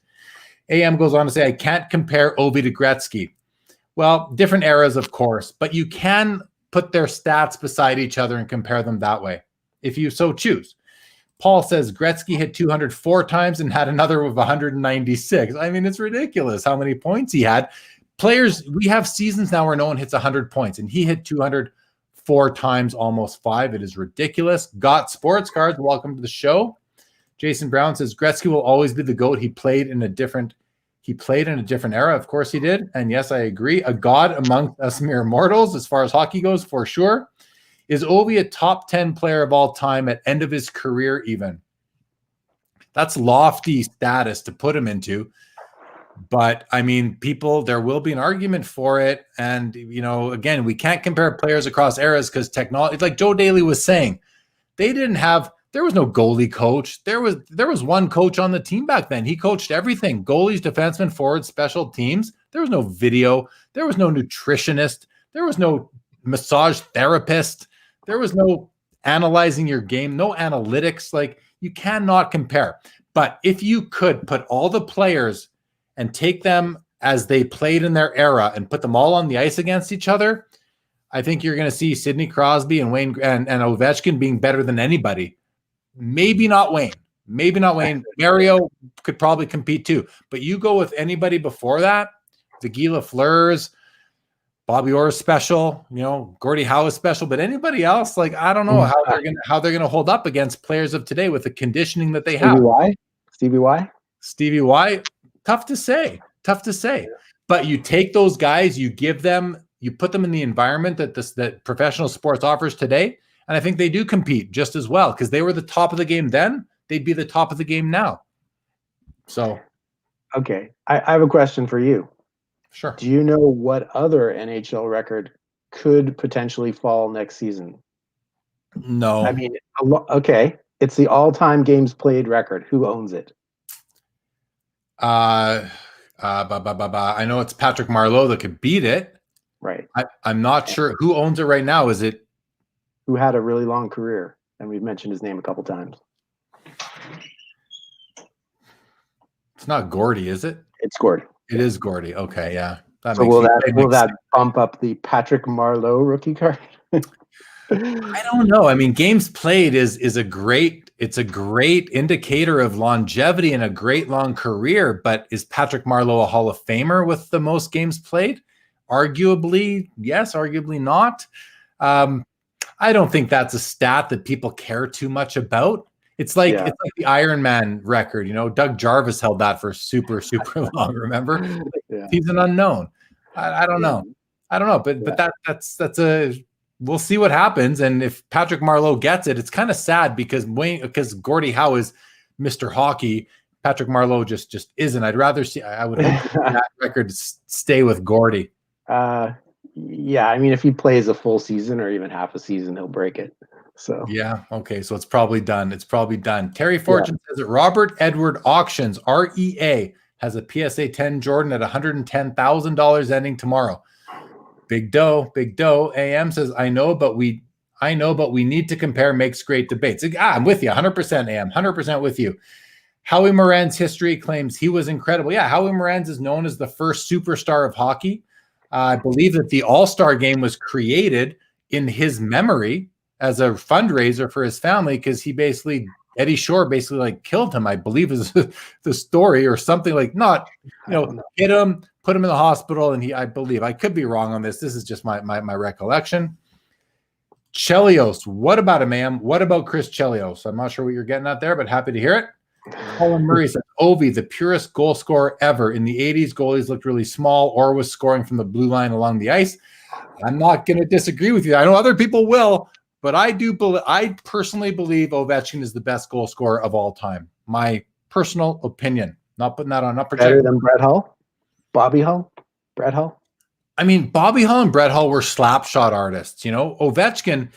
AM goes on to say, I can't compare Ovi to Gretzky. Well, different eras, of course, but you can put their stats beside each other and compare them that way, if you so choose. Paul says Gretzky hit 204 times and had another of 196. I mean, it's ridiculous how many points he had. Players, we have seasons now where no one hits 100 points, and he hit 204 times, almost 5. It is ridiculous. Got Sports Cards, welcome to the show. Jason Brown says Gretzky will always be the GOAT. He played in a different era. Of course he did. And yes, I agree. A god amongst us mere mortals, as far as hockey goes, for sure. Is Ovi a top 10 player of all time at end of his career even? That's lofty status to put him into. But I mean, there will be an argument for it. And, again, we can't compare players across eras because technology, like Joe Daly was saying, they didn't have There was no goalie coach. There was one coach on the team back then. He coached everything: goalies, defensemen, forwards, special teams. There was no video. There was no nutritionist. There was no massage therapist. There was no analyzing your game, no analytics. Like, you cannot compare. But if you could put all the players and take them as they played in their era and put them all on the ice against each other, I think you're going to see Sidney Crosby and Wayne and Ovechkin being better than anybody. Maybe not Wayne. Maybe not Wayne. Mario could probably compete too. But you go with anybody before that, the Guy Lafleur's, Bobby Orr's special, Gordie Howe is special. But anybody else, like, I don't know how they're gonna hold up against players of today with the conditioning that they have. Stevie Y. Tough to say. But you take those guys, you put them in the environment that professional sports offers today, and I think they do compete just as well, because they were the top of the game then. They'd be the top of the game now. So, okay, I have a question for you. Sure. Do you know what other NHL record could potentially fall next season? No. I mean, okay, it's the all-time games played record. Who owns it? I know it's Patrick Marleau that could beat it. Right. I'm not sure who owns it right now. Is it? Who had a really long career, and we've mentioned his name a couple times. It's not Gordie, is it? It's Gordie. It is Gordie. Okay, yeah. So will that bump up the Patrick Marleau rookie card? I don't know. I mean, games played is a great indicator of longevity and a great long career. But is Patrick Marleau a Hall of Famer with the most games played? Arguably, yes. Arguably not. I don't think that's a stat that people care too much about. It's like the Iron Man record. Doug Jarvis held that for super long. Remember? Yeah. He's an unknown. I don't know. But that's we'll see what happens. And if Patrick Marleau gets it, it's kind of sad because Gordie Howe is Mr. Hockey. Patrick Marleau just isn't. I would hope that record stay with Gordie. Yeah, I mean, if he plays a full season or even half a season, he'll break it. So yeah, okay, so it's probably done. Terry Fortune says that Robert Edward Auctions REA has a PSA 10 Jordan at $110,000 ending tomorrow. Big dough. AM says, I know, but we need to compare. Makes great debates. I'm with you 100%. AM 100% with you. Howie Moran's history claims he was incredible. Yeah, Howie Moran's is known as the first superstar of hockey. I believe that the All-Star game was created in his memory as a fundraiser for his family, because Eddie Shore basically killed him, I believe is the story, or something, hit him, put him in the hospital, and I believe, I could be wrong on this. This is just my recollection. Chelios, what about him, ma'am? What about Chris Chelios? I'm not sure what you're getting at there, but happy to hear it. Colin Murray says, Ovi, the purest goal scorer ever. In the 80s, goalies looked really small or was scoring from the blue line along the ice. I'm not going to disagree with you. I know other people will, but I personally believe Ovechkin is the best goal scorer of all time. My personal opinion. Not putting that on upper. Better than Brett Hull? Bobby Hull? Brett Hull? I mean, Bobby Hull and Brett Hull were slap shot artists. Ovechkin,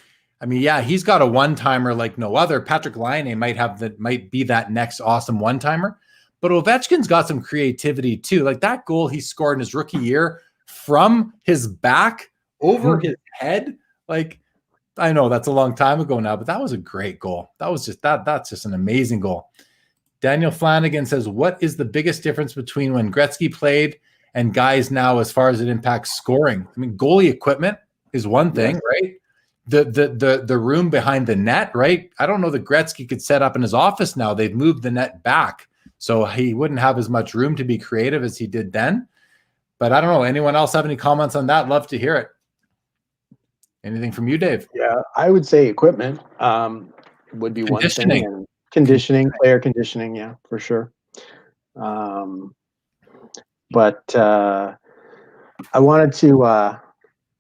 I mean, yeah, he's got a one-timer like no other. Patrick Laine might be that next awesome one-timer. But Ovechkin's got some creativity too. Like that goal he scored in his rookie year from his back over his head. Like, I know that's a long time ago now, but that was a great goal. That's just an amazing goal. Daniel Flanagan says, what is the biggest difference between when Gretzky played and guys now as far as it impacts scoring? I mean, goalie equipment is one thing, right? The room behind the net, right? I don't know that Gretzky could set up in his office now. They've moved the net back, so he wouldn't have as much room to be creative as he did then. But I don't know. Anyone else have any comments on that? Love to hear it. Anything from you, Dave? Yeah, I would say equipment would be one thing. And conditioning, player conditioning, yeah, for sure. But I wanted to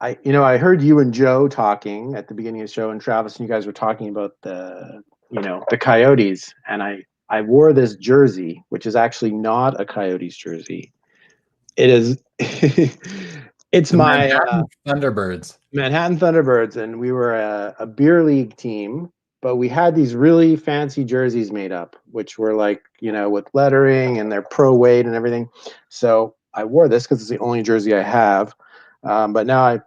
I heard you and Joe talking at the beginning of the show, and Travis, and you guys were talking about the Coyotes, and I wore this jersey, which is actually not a Coyotes jersey. It is it's my Manhattan Thunderbirds. Manhattan Thunderbirds, and we were a beer league team but we had these really fancy jerseys made up, which were like, with lettering and their pro weight and everything. So I wore this because it's the only jersey I have. But now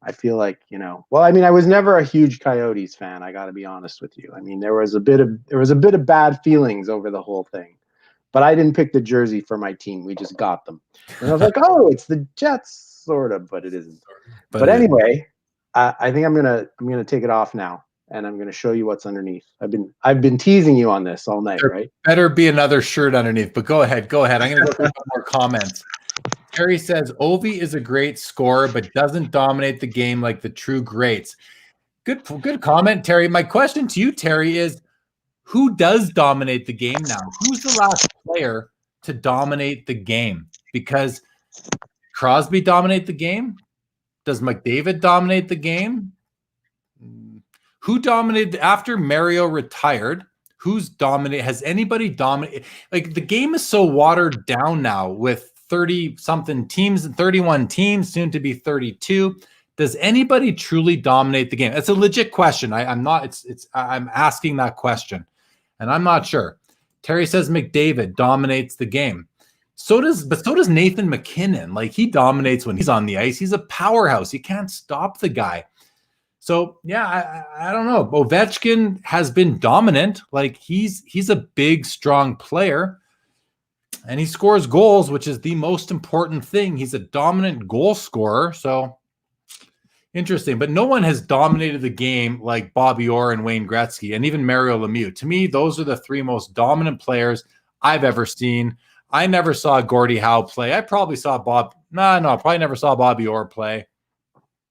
I feel like, well, I mean, I was never a huge Coyotes fan. I got to be honest with you. I mean, there was a bit of bad feelings over the whole thing, but I didn't pick the jersey for my team. We just got them. And I was like, oh, it's the Jets, sort of, but it isn't. But anyway, I think I'm gonna take it off now, and I'm gonna show you what's underneath. I've been teasing you on this all night, right? Better be another shirt underneath, but go ahead. I'm gonna go through some more comments. Terry says Ovi is a great scorer, but doesn't dominate the game like the true greats. Good comment, Terry. My question to you, Terry, is who does dominate the game now? Who's the last player to dominate the game? Because Crosby dominate the game? Does McDavid dominate the game? Who dominated after Mario retired? Who's dominated? Has anybody dominated? Like, the game is so watered down now with 30-something teams and 31 teams, soon to be 32. Does anybody truly dominate the game? That's a legit question. I'm asking that question, and I'm not sure. Terry says McDavid dominates the game. So does Nathan McKinnon. Like, he dominates when he's on the ice. He's a powerhouse. You can't stop the guy. So yeah, I don't know. Ovechkin has been dominant. Like, he's a big, strong player, and he scores goals, which is the most important thing. He's a dominant goal scorer. So interesting, but no one has dominated the game like Bobby Orr and Wayne Gretzky, and even Mario Lemieux. To me, those are the three most dominant players I've ever seen. I never saw Gordie Howe play. I probably saw probably never saw Bobby Orr play.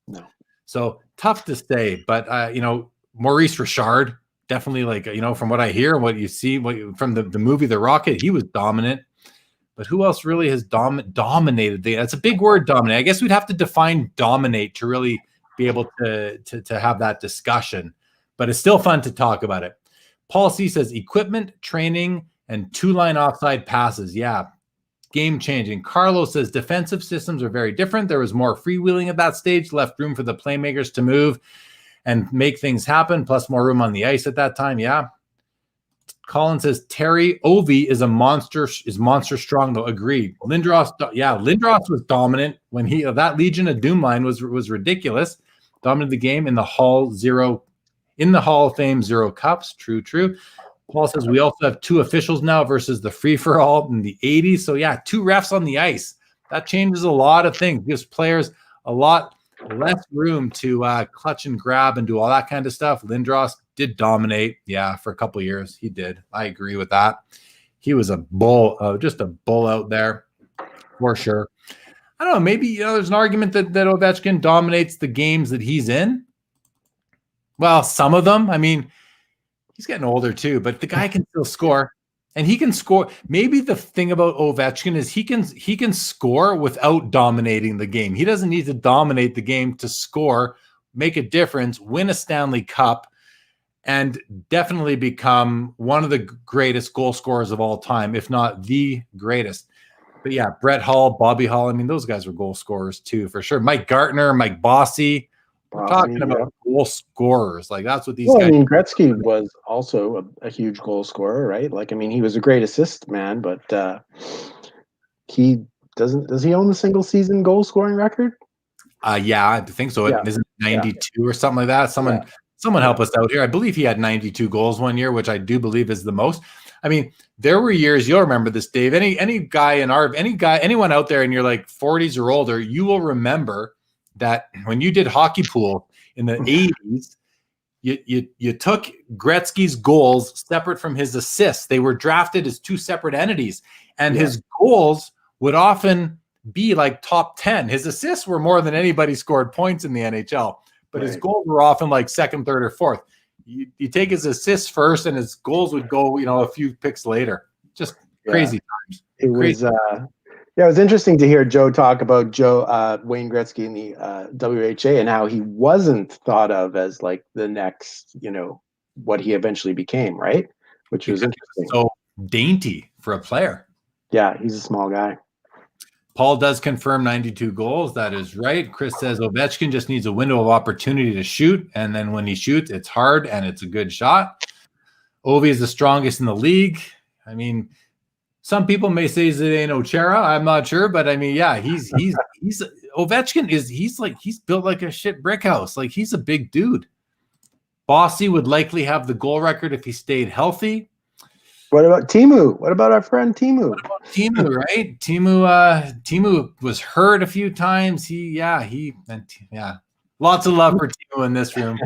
No. So tough to say, but Maurice Richard, definitely, like, from what I hear and what you see from the movie The Rocket, he was dominant. But who else really has dominated? That's a big word, dominate. I guess we'd have to define dominate to really be able to have that discussion. But it's still fun to talk about it. Paul C says equipment, training, and two-line offside passes. Yeah, game-changing. Carlos says defensive systems are very different. There was more freewheeling at that stage, left room for the playmakers to move and make things happen, plus more room on the ice at that time. Yeah. Colin says Terry Ovi is monster strong though. Agreed. Lindros was dominant when that Legion of Doom line was ridiculous. Dominated the game in the Hall of Fame 0 cups. True. Paul says we also have 2 officials now versus the free-for-all in the 80s. So yeah, 2 refs on the ice. That changes a lot of things. Gives players a lot less room to clutch and grab and do all that kind of stuff. Lindros did dominate. Yeah, for a couple of years. He did. I agree with that. He was a bull, just a bull out there for sure. I don't know. Maybe there's an argument that Ovechkin dominates the games that he's in. Well, some of them. I mean, he's getting older too, but the guy can still score, and he can score. Maybe the thing about Ovechkin is he can score without dominating the game. He doesn't need to dominate the game to score, make a difference, win a Stanley Cup, and definitely become one of the greatest goal scorers of all time, if not the greatest. But yeah, Brett Hull, Bobby Hull, I mean, those guys were goal scorers too, for sure. Mike Gartner, Mike Bossy. We're talking about goal scorers. Like, that's what these guys. I mean, Gretzky was also a huge goal scorer, right? Like, I mean, he was a great assist man, but he does he own the single season goal scoring record? Yeah, I think so. Yeah. Isn't it 92 or something like that? Someone help us out here. I believe he had 92 goals one year, which I do believe is the most. I mean, there were years, you'll remember this, Dave. Anyone out there in your like 40s or older, you will remember that when you did hockey pool in the 80s, you took Gretzky's goals separate from his assists. They were drafted as 2 separate entities, and his goals would often be like top 10. His assists were more than anybody scored points in the NHL, but his goals were often like 2nd, 3rd, or 4th. You take his assists first, and his goals would go, a few picks later. Just crazy times. It was interesting to hear Joe talk about Wayne Gretzky in the WHA and how he wasn't thought of as like the next, what he eventually became, right? Which was interesting. So dainty for a player. Yeah, he's a small guy. Paul does confirm 92 goals. That is right. Chris says Ovechkin just needs a window of opportunity to shoot, and then when he shoots, it's hard and it's a good shot. Ovi is the strongest in the league. I mean, some people may say Zdeno Chara. I'm not sure, but I mean, yeah, he's Ovechkin he's built like a shit brick house. Like, he's a big dude. Bossy would likely have the goal record if he stayed healthy. What about Teemu? What about our friend Teemu? What about Teemu, right? Teemu was hurt a few times. Lots of love for Teemu in this room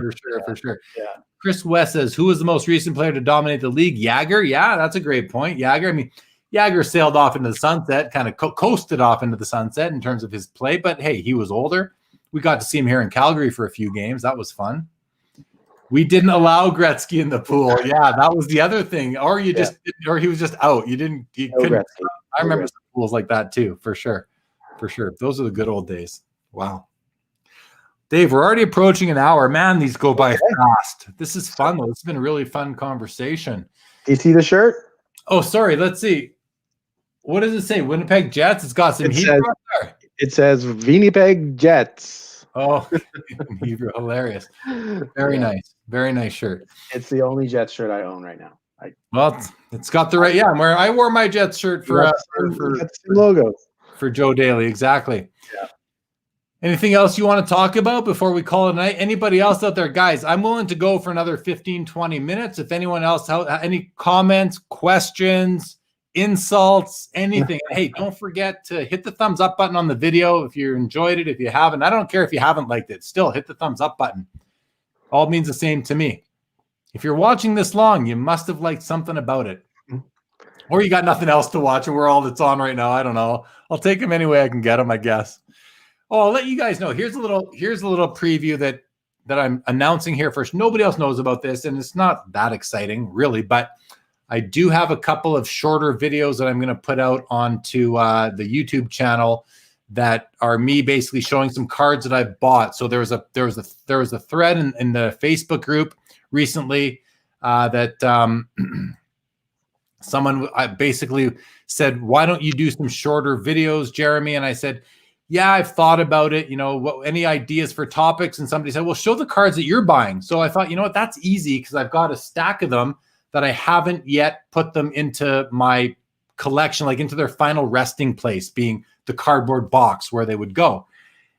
for sure. Yeah. Chris West says, who was the most recent player to dominate the league? Jagger. Yeah, that's a great point. Jagger. I mean, Jagger sailed off into the sunset, kind of coasted off into the sunset in terms of his play. But hey, he was older. We got to see him here in Calgary for a few games. That was fun. We didn't allow Gretzky in the pool. Yeah, that was the other thing. Or he was just out. You couldn't. I remember some pools like that too, for sure. Those are the good old days. Wow. Dave, we're already approaching an hour. Man, these go by fast. This is fun, though. It's been a really fun conversation. Do you see the shirt? Oh, sorry. Let's see. What does it say? Winnipeg Jets? It's got some Hebrew up there. It says Winnipeg Jets. Oh, Hebrew. Hilarious. Very nice. Very nice shirt. It's the only Jets shirt I own right now. Well, it's got the right. Yeah, I wore my Jets shirt for logo for Joe Daly. Exactly. Yeah. Anything else you want to talk about before we call it a night? Anybody else out there? Guys, I'm willing to go for another 15, 20 minutes. If anyone else has any comments, questions, insults, anything. Hey, don't forget to hit the thumbs up button on the video if you enjoyed it. If you haven't, I don't care if you haven't liked it. Still, hit the thumbs up button. All means the same to me. If you're watching this long, you must have liked something about it. Or you got nothing else to watch and we're all that's on right now. I don't know. I'll take them any way I can get them, I guess. Oh, I'll let you guys know. Here's a little preview that I'm announcing here first. Nobody else knows about this, and it's not that exciting, really, but I do have a couple of shorter videos that I'm going to put out onto the YouTube channel that are me basically showing some cards that I've bought. So there was a thread in the Facebook group recently that someone basically said, "Why don't you do some shorter videos, Jeremy?" And I said, yeah, I've thought about it. Any ideas for topics? And somebody said, well, show the cards that you're buying. So I thought, that's easy because I've got a stack of them that I haven't yet put them into my collection, like into their final resting place, being the cardboard box where they would go.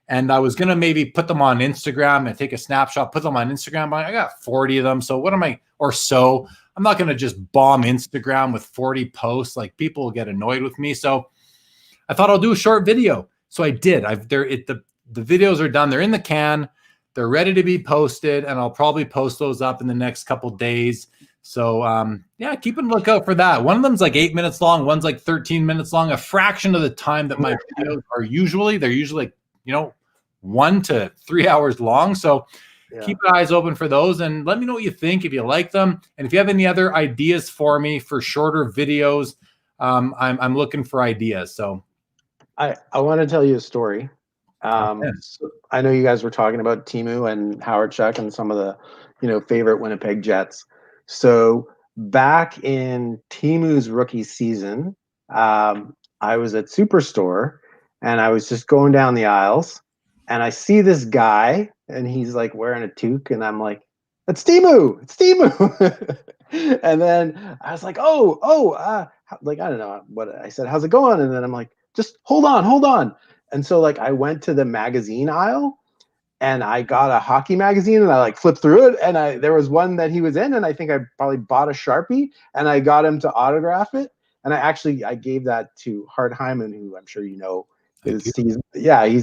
And I was going to maybe put them on Instagram and take a snapshot, put them on Instagram. I got 40 of them. So I'm not going to just bomb Instagram with 40 posts. Like, people will get annoyed with me. So I thought I'll do a short video. So I did. The videos are done. They're in the can. They're ready to be posted, and I'll probably post those up in the next couple days. So keep a lookout for that. One of them's like 8 minutes long. One's like 13 minutes long. A fraction of the time that my videos are usually. They're usually 1 to 3 hours long. So keep your eyes open for those, and let me know what you think, if you like them, and if you have any other ideas for me for shorter videos. I'm looking for ideas. So. I want to tell you a story. So I know you guys were talking about Teemu and Howard Chuck and some of the, favorite Winnipeg Jets. So back in Teemu's rookie season, I was at Superstore and I was just going down the aisles and I see this guy and he's like wearing a toque and I'm like, it's Teemu. And then I was like, I don't know what I said. How's it going? And then I'm like, just hold on. And so I went to the magazine aisle and I got a hockey magazine and I flipped through it and there was one that he was in and I think I probably bought a Sharpie and I got him to autograph it. And I gave that to Hart Hyman, who I'm sure he's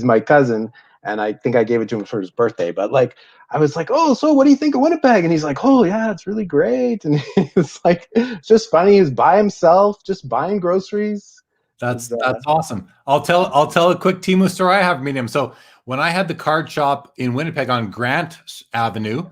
my cousin. And I think I gave it to him for his birthday. But I was like, oh, so what do you think of Winnipeg? And he's like, oh yeah, it's really great. And it's just funny. He was by himself, just buying groceries. That's awesome. I'll tell a quick Teemu story I have meeting him. So when I had the card shop in Winnipeg on Grant Avenue,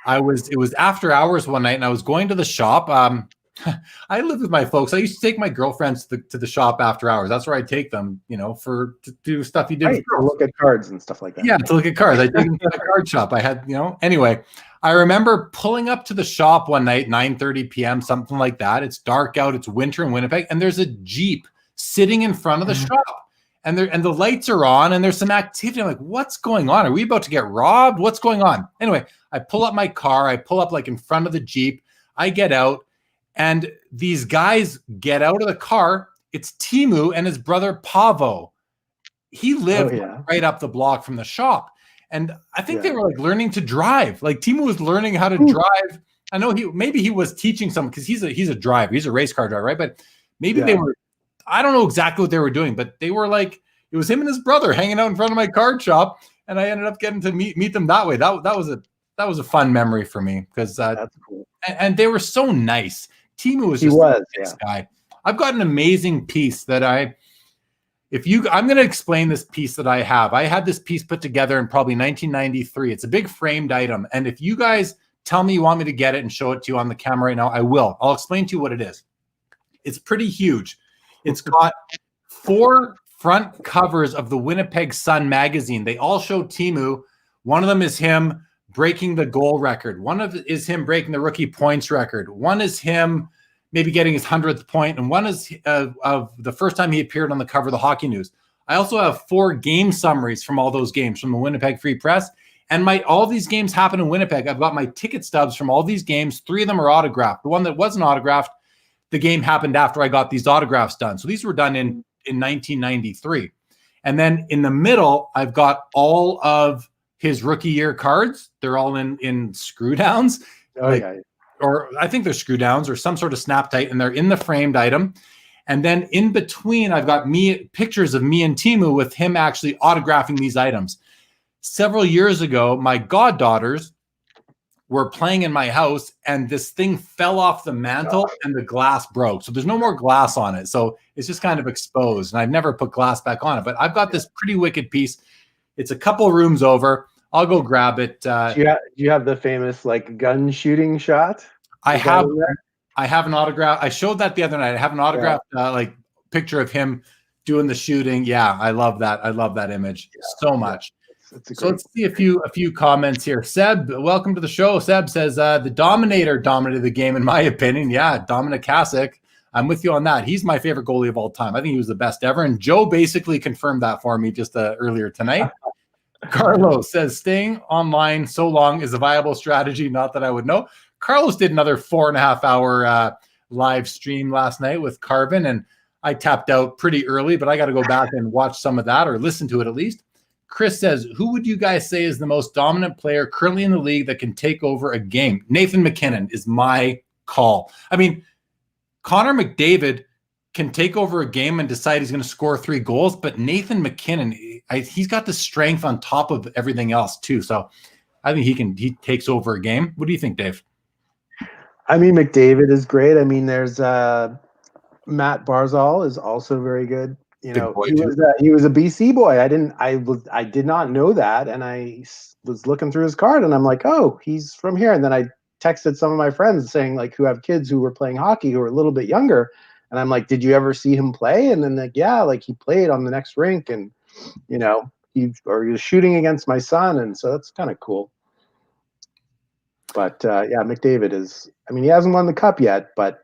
it was after hours one night and I was going to the shop. I live with my folks. I used to take my girlfriends to the shop after hours. That's where I take them, to do stuff you did. Right, to look at cards and stuff like that. Yeah, to look at cards. I take them to the card shop. I had, anyway, I remember pulling up to the shop one night, 9:30 p.m., something like that. It's dark out. It's winter in Winnipeg. And there's a Jeep sitting in front of the shop. and the lights are on and there's some activity. I'm like, what's going on? Are we about to get robbed? What's going on? Anyway, I pull up my car. I pull up like in front of the Jeep. I get out and these guys get out of the car. It's Teemu and his brother Pavo. He lived right up the block from the shop. And I think they were like learning to drive. Like Teemu was learning how to drive. I know maybe he was teaching some because he's a driver. He's a race car driver, right? But maybe they were, I don't know exactly what they were doing, but they were like, it was him and his brother hanging out in front of my card shop. And I ended up getting to meet them that way. That was a fun memory for me because that's cool. And they were so nice. Teemu was just a nice guy. I've got an amazing piece that I'm going to explain this piece that I have. I had this piece put together in probably 1993. It's a big framed item. And if you guys tell me you want me to get it and show it to you on the camera right now, I will. I'll explain to you what it is. It's pretty huge. It's got 4 front covers of the Winnipeg Sun magazine. They all show Teemu. One of them is him breaking the goal record. One of it is him breaking the rookie points record. One is him maybe getting his 100th point, and one is of the first time he appeared on the cover of the Hockey News. I also have 4 game summaries from all those games from the Winnipeg Free Press, and all these games happen in Winnipeg. I've got my ticket stubs from all these games. 3 of them are autographed. The one that wasn't autographed, the game happened after I got these autographs done. So these were done in 1993. And then in the middle, I've got all of his rookie year cards. They're all in screw downs. Or I think they're screw downs or some sort of snap tight, and they're in the framed item. And then in between, I've got pictures of me and Teemu with him actually autographing these items. Several years ago, my goddaughters were playing in my house, and this thing fell off the mantle and the glass broke. So there's no more glass on it. So it's just kind of exposed, and I've never put glass back on it. But I've got this pretty wicked piece. It's a couple rooms over. I'll go grab it. Do you have the famous like gun shooting shot? I have an autograph. I showed that the other night. I have an autographed like picture of him doing the shooting. Yeah, I love that. I love that image so much. So let's see a few comments here. Seb, welcome to the show. Seb says the Dominator dominated the game in my opinion. Yeah, Dominik Hasek. I'm with you on that. He's my favorite goalie of all time. I think he was the best ever. And Joe basically confirmed that for me just earlier tonight. Carlos says staying online so long is a viable strategy. Not that I would know. Carlos did another 4.5 hour live stream last night with Carvin, and I tapped out pretty early, but I got to go back and watch some of that or listen to it at least. Chris says, who would you guys say is the most dominant player currently in the league that can take over a game? Nathan MacKinnon is my call. I mean, Connor McDavid can take over a game and decide he's going to score 3 goals, but Nathan MacKinnon, he's got the strength on top of everything else too. So I think he takes over a game. What do you think, Dave? I mean, McDavid is great. I mean, there's Matt Barzal is also very good. You know, he was a BC boy. I did not know that, and I was looking through his card, and I'm like, oh, he's from here. And then I texted some of my friends saying like who have kids who were playing hockey who are a little bit younger, and I'm like, did you ever see him play? And then like, yeah, like he played on the next rink, and you know, he was shooting against my son, and so that's kind of cool. But yeah, McDavid is. I mean, he hasn't won the cup yet, but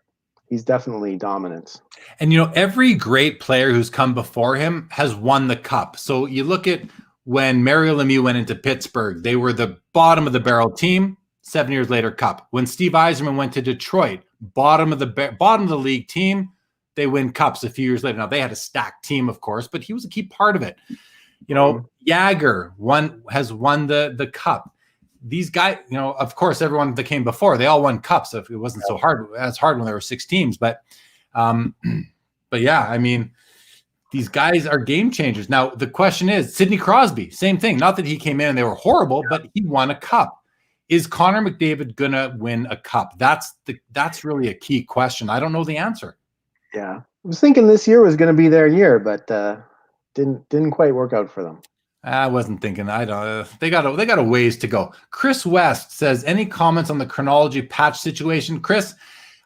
he's definitely dominant. And, you know, every great player who's come before him has won the cup. So you look at when Mario Lemieux went into Pittsburgh, they were the bottom of the barrel team. 7 years later, cup. When Steve Yzerman went to Detroit, bottom of the league team, they win cups a few years later. Now, they had a stacked team, of course, but he was a key part of it. You know, Jagger has won the cup. These guys, you know, of course, everyone that came before, they all won cups. So it wasn't so hard when there were 6 teams. But yeah, I mean, these guys are game changers. Now, the question is, Sidney Crosby, same thing. Not that he came in and they were horrible, but he won a cup. Is Connor McDavid going to win a cup? That's really a key question. I don't know the answer. Yeah. I was thinking this year was going to be their year, but didn't quite work out for them. I wasn't thinking. I don't. They got a ways to go. Chris West says, any comments on the chronology patch situation? Chris,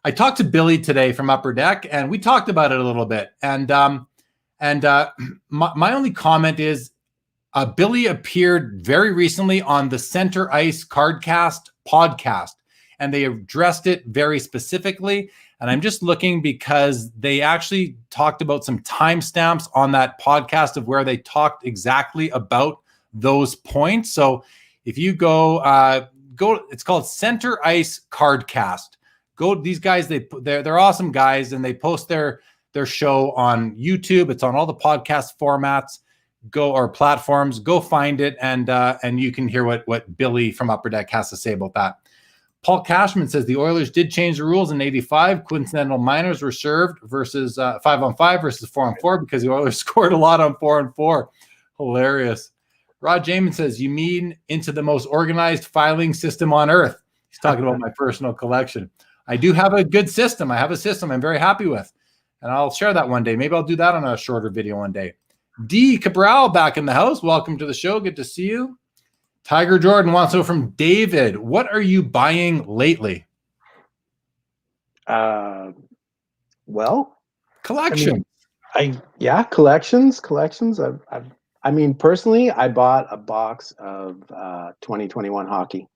I talked to Billy today from Upper Deck, and we talked about it a little bit. And my only comment is, Billy appeared very recently on the Center Ice Cardcast podcast, and they addressed it very specifically. And I'm just looking because they actually talked about some timestamps on that podcast of where they talked exactly about those points. So if you go, it's called Center Ice Cardcast. Go, these guys, they're awesome guys, and they post their show on YouTube. It's on all the podcast formats, or platforms. Go find it, and you can hear what Billy from Upper Deck has to say about that. Paul Cashman says the Oilers did change the rules in '85. Coincidental minors were served versus 5-on-5 versus 4-on-4 because the Oilers scored a lot on 4-on-4. Hilarious. Rod Jamin says, you mean into the most organized filing system on earth? He's talking about my personal collection. I do have a good system. I have a system I'm very happy with, and I'll share that one day. Maybe I'll do that on a shorter video one day. D. Cabral back in the house. Welcome to the show. Good to see you. Tiger Jordan wants to know from David, what are you buying lately? Well, collection. Collections. I mean, personally, I bought a box of 2021 hockey,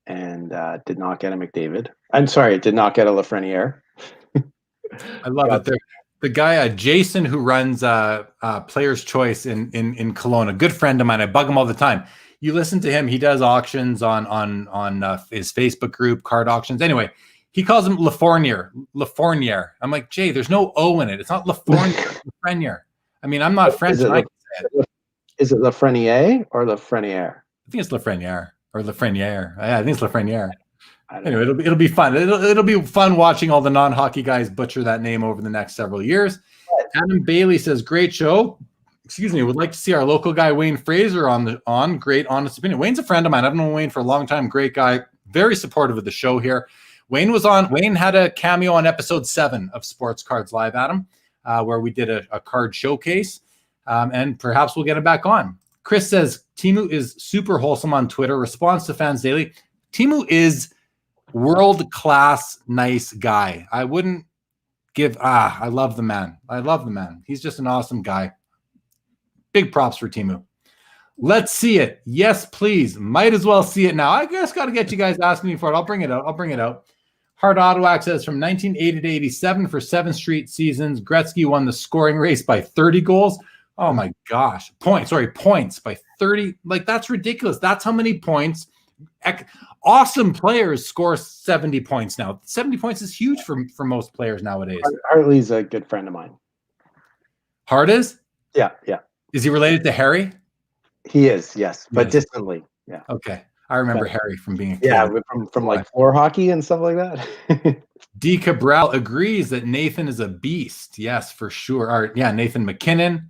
and did not get a McDavid. I'm sorry, did not get a Lafreniere. I love it. The guy, Jason, who runs Player's Choice in Kelowna, a good friend of mine. I bug him all the time. You listen to him. He does auctions on his Facebook group, card auctions. Anyway, he calls him Lafreniere. I'm like, Jay, there's no O in it. It's not Lafreniere. I mean, I'm not French. Is it Lafreniere or Lafreniere? I think it's Lafreniere or Lafreniere. Yeah, I think it's Lafreniere. Anyway, it'll be fun. It'll be fun watching all the non-hockey guys butcher that name over the next several years. Adam Bailey says, great show. Excuse me, would like to see our local guy Wayne Fraser on great honest opinion. Wayne's a friend of mine. I've known Wayne for a long time. Great guy, very supportive of the show here. Wayne had a cameo on episode 7 of Sports Cards Live, Adam, where we did a card showcase, and perhaps we'll get him back on. Chris says Teemu is super wholesome on Twitter. Response to fans daily. Teemu is world-class nice guy. I wouldn't give I love the man. He's just an awesome guy. Big props for Teemu. Let's see it. Yes, please. Might as well see it now. I just got to get you guys asking me for it. I'll bring it out. Hard Ottawa says from 1980 to 87 for 7 straight seasons, Gretzky won the scoring race by 30 goals. Oh my gosh. Points by 30. Like, that's ridiculous. That's how many points. Awesome players score 70 points now. 70 points is huge for most players nowadays. Hartley's a good friend of mine. Hart is? Yeah. Is he related to Harry? He is, yes, but distantly. Yeah. Okay. I remember Harry from being a kid. Yeah, from like floor hockey and stuff like that. D. Cabral agrees that Nathan is a beast. Yes, for sure. Nathan McKinnon.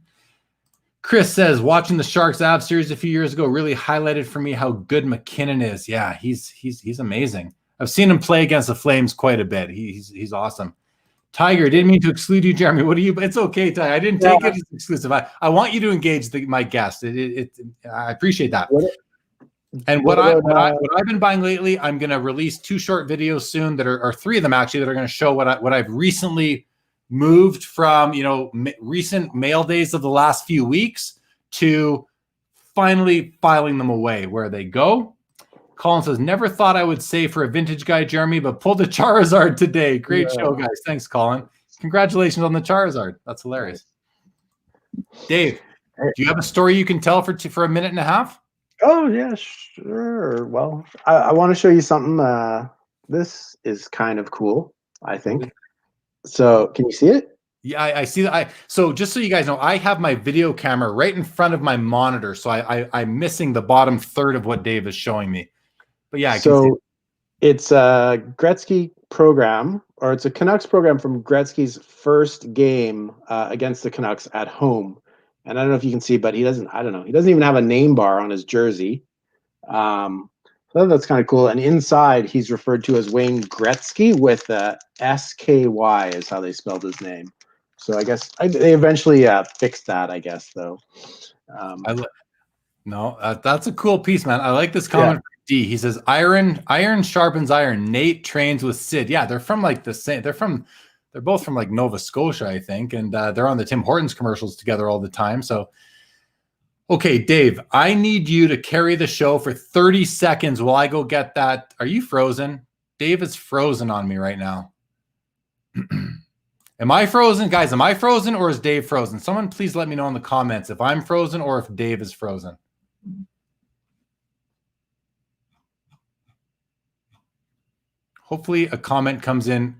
Chris says, watching the Sharks Avs series a few years ago really highlighted for me how good McKinnon is. Yeah, he's amazing. I've seen him play against the Flames quite a bit. He's awesome. Tiger, didn't mean to exclude you, Jeremy. It's okay, Tiger. I didn't take it as exclusive. I want you to engage my guest. I appreciate that. And what I've been buying lately, I'm going to release 2 short videos soon that are 3 of them actually that are going to show what I've recently moved from, recent mail days of the last few weeks to finally filing them away where they go. Colin says, never thought I would say for a vintage guy, Jeremy, but pulled the Charizard today. Great show, guys. Thanks, Colin. Congratulations on the Charizard. That's hilarious. Dave, do you have a story you can tell for a minute and a half? Oh, yeah, sure. Well, I want to show you something. This is kind of cool, I think. So can you see it? Yeah, I see that. So just so you guys know, I have my video camera right in front of my monitor. So I'm missing the bottom third of what Dave is showing me. But yeah, I can see it. It's a Gretzky program, or it's a Canucks program from Gretzky's first game against the Canucks at home. And I don't know if you can see, but he doesn't even have a name bar on his jersey. So that's kind of cool. And inside, he's referred to as Wayne Gretzky with S-K-Y is how they spelled his name. So I guess they eventually fixed that, I guess, though. That's a cool piece, man. I like this comment. D. He says, iron sharpens iron. Nate trains with Sid. Yeah, they're from like the same. They're both from like Nova Scotia, I think. And they're on the Tim Hortons commercials together all the time. So, okay, Dave, I need you to carry the show for 30 seconds while I go get that. Are you frozen? Dave is frozen on me right now. Am I frozen? Guys, am I frozen or is Dave frozen? Someone please let me know in the comments if I'm frozen or if Dave is frozen. Hopefully a comment comes in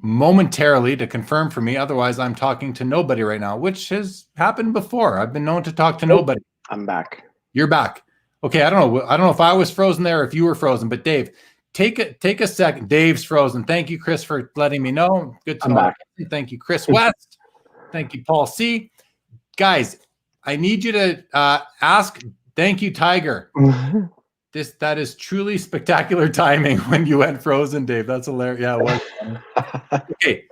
momentarily to confirm for me. Otherwise, I'm talking to nobody right now, which has happened before. I've been known to talk to nobody. I'm back. You're back. Okay, I don't know if I was frozen there or if you were frozen, but Dave, take a second. Dave's frozen. Thank you, Chris, for letting me know. Good to know. Back. Thank you, Chris West. Thank you, Paul C. Guys, I need you to ask. Thank you, Tiger. That is truly spectacular timing when you went frozen, Dave. That's hilarious. Yeah, it was. Okay,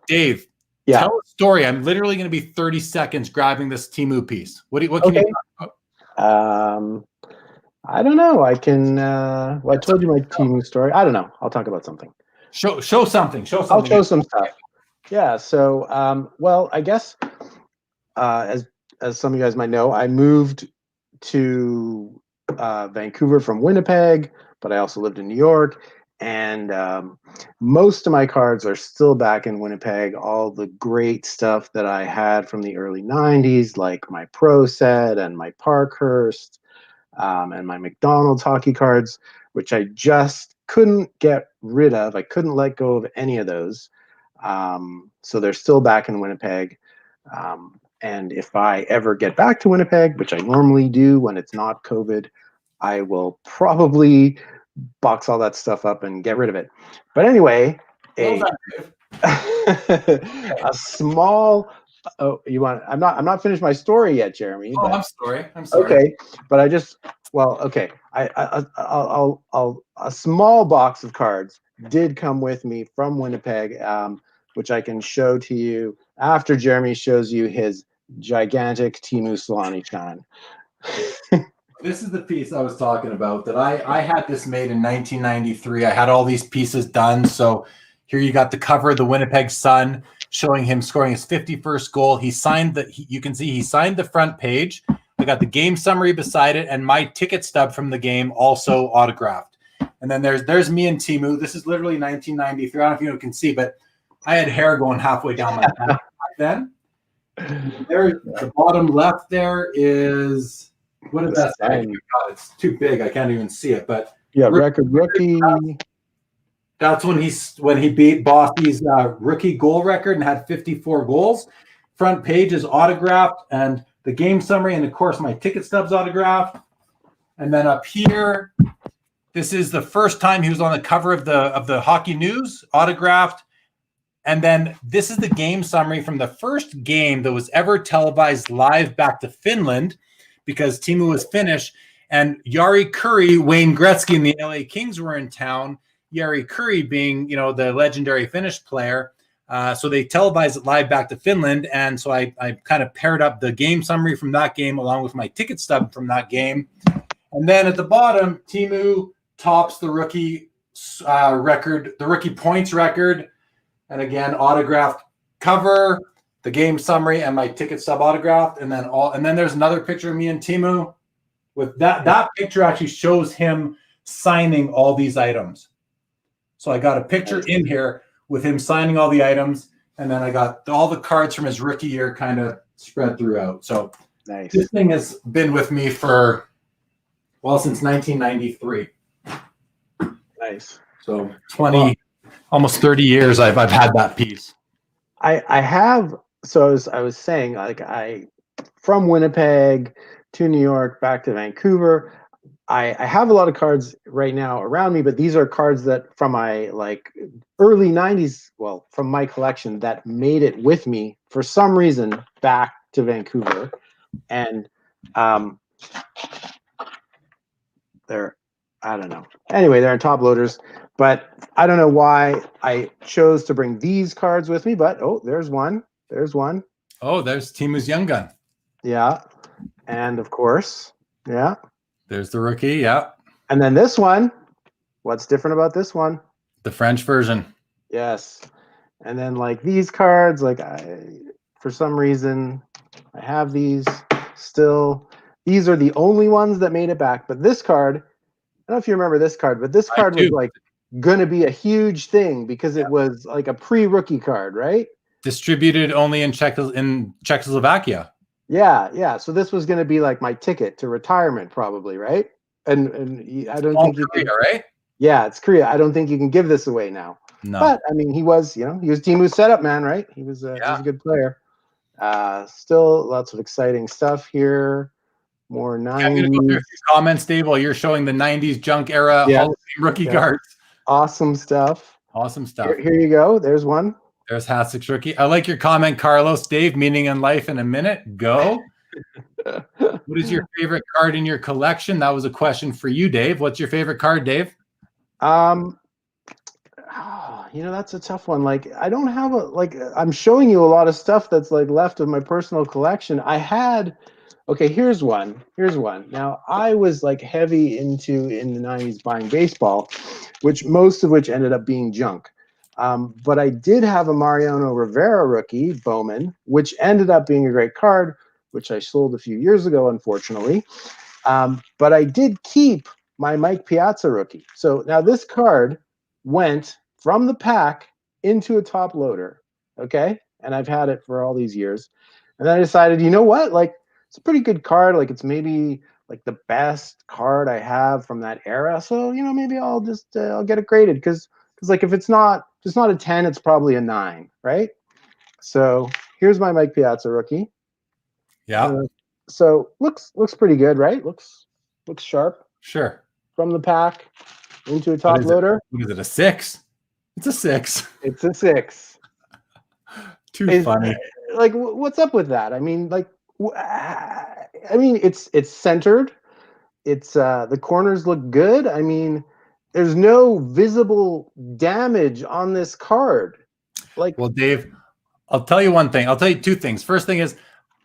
Dave. Yeah. Tell a story. I'm literally going to be 30 seconds grabbing this Teemu piece. What can you talk about? I don't know. I can. Well, I told you my Teemu story. I don't know. I'll talk about something. Show something. Show something. I'll show some stuff. Yeah. So, well, I guess as some of you guys might know, I moved to Vancouver from Winnipeg, but I also lived in New York. And most of my cards are still back in Winnipeg. All the great stuff that I had from the early 90s, like my Pro Set and my Parkhurst and my McDonald's hockey cards, which I just couldn't get rid of. I couldn't let go of any of those. So they're still back in Winnipeg. And if I ever get back to Winnipeg, which I normally do when it's not COVID, I will probably box all that stuff up and get rid of it. But anyway, a small. Oh, you want? I'm not finished my story yet, Jeremy. Oh, I'm sorry. Okay, but I just. Well, okay. I'll a small box of cards did come with me from Winnipeg, which I can show to you after Jeremy shows you his gigantic Teemu Selanne shine. This is the piece I was talking about that I had this made in 1993. I had all these pieces done. So here you got the cover of the Winnipeg Sun showing him scoring his 51st goal. He signed you can see he signed the front page. I got the game summary beside it and my ticket stub from the game also autographed. And then there's me and Teemu. This is literally 1993. I don't know if you can see, but I had hair going halfway down my back back then. There, the bottom left there is. What is that say? God, it's too big. I can't even see it. But yeah, record rookie. That's when he beat Bossy's rookie goal record and had 54 goals. Front page is autographed and the game summary, and of course my ticket stub's autographed. And then up here, this is the first time he was on the cover of the Hockey News, autographed. And then this is the game summary from the first game that was ever televised live back to Finland, because Teemu was Finnish, and Jari Kurri, Wayne Gretzky, and the LA Kings were in town. Jari Kurri being, the legendary Finnish player. So they televised it live back to Finland, and so I kind of paired up the game summary from that game along with my ticket stub from that game. And then at the bottom, Teemu tops the rookie record, the rookie points record, and again autographed cover, the game summary, and my ticket stub autographed, and then there's another picture of me and Teemu. With that picture actually shows him signing all these items. So I got a picture in here with him signing all the items, and then I got all the cards from his rookie year kind of spread throughout. So This thing has been with me for since 1993. Nice. So almost 30 years I've had that piece. I have. So I was saying, from Winnipeg to New York, back to Vancouver, I have a lot of cards right now around me, but these are cards that from my early 90s, from my collection that made it with me for some reason back to Vancouver. And I don't know. Anyway, they're in top loaders, but I don't know why I chose to bring these cards with me, but there's one. There's one. Oh, there's Teemu's Young Gun. Yeah. And of course, yeah. There's the rookie, yeah. And then this one. What's different about this one? The French version. Yes. And then these cards, for some reason, I have these still. These are the only ones that made it back. But this card, I don't know if you remember this card, but this card was going to be a huge thing because it was like a pre-rookie card, right? Distributed only in Czechoslovakia. Yeah. So this was going to be like my ticket to retirement, probably, right? And I don't think you Korea, can. right? Yeah, it's Korea. I don't think you can give this away now. No. But I mean, he was Teemu's setup man, right? He was a good player. Still lots of exciting stuff here. More 90s. I'm going to go through a few comments, Dave, while you're showing the 90s junk era Hall of Fame rookie cards. Awesome stuff. Awesome stuff. Here you go. There's one. There's Hasik's rookie. I like your comment, Carlos. Dave, meaning in life in a minute. Go. What is your favorite card in your collection? That was a question for you, Dave. What's your favorite card, Dave? That's a tough one. Like, I don't have I'm showing you a lot of stuff that's like left of my personal collection. Here's one. Now, I was like heavy in the 90s buying baseball, most of which ended up being junk. But I did have a Mariano Rivera rookie, Bowman, which ended up being a great card, which I sold a few years ago, unfortunately. But I did keep my Mike Piazza rookie. So now this card went from the pack into a top loader, okay? And I've had it for all these years. And then I decided, you know what? Like, it's a pretty good card. Like, it's maybe like the best card I have from that era. So, maybe I'll just I'll get it graded because like if it's not a 10, it's probably a 9, right? So here's my Mike Piazza rookie. Yeah. So looks pretty good, right? Looks sharp. Sure. From the pack into a top loader. What is it, a 6? It's a 6. It's a 6. Funny. Like, what's up with that? I mean, it's centered. It's the corners look good. I mean, there's no visible damage on this card. Like, well, Dave, I'll tell you one thing. I'll tell you two things. First thing is,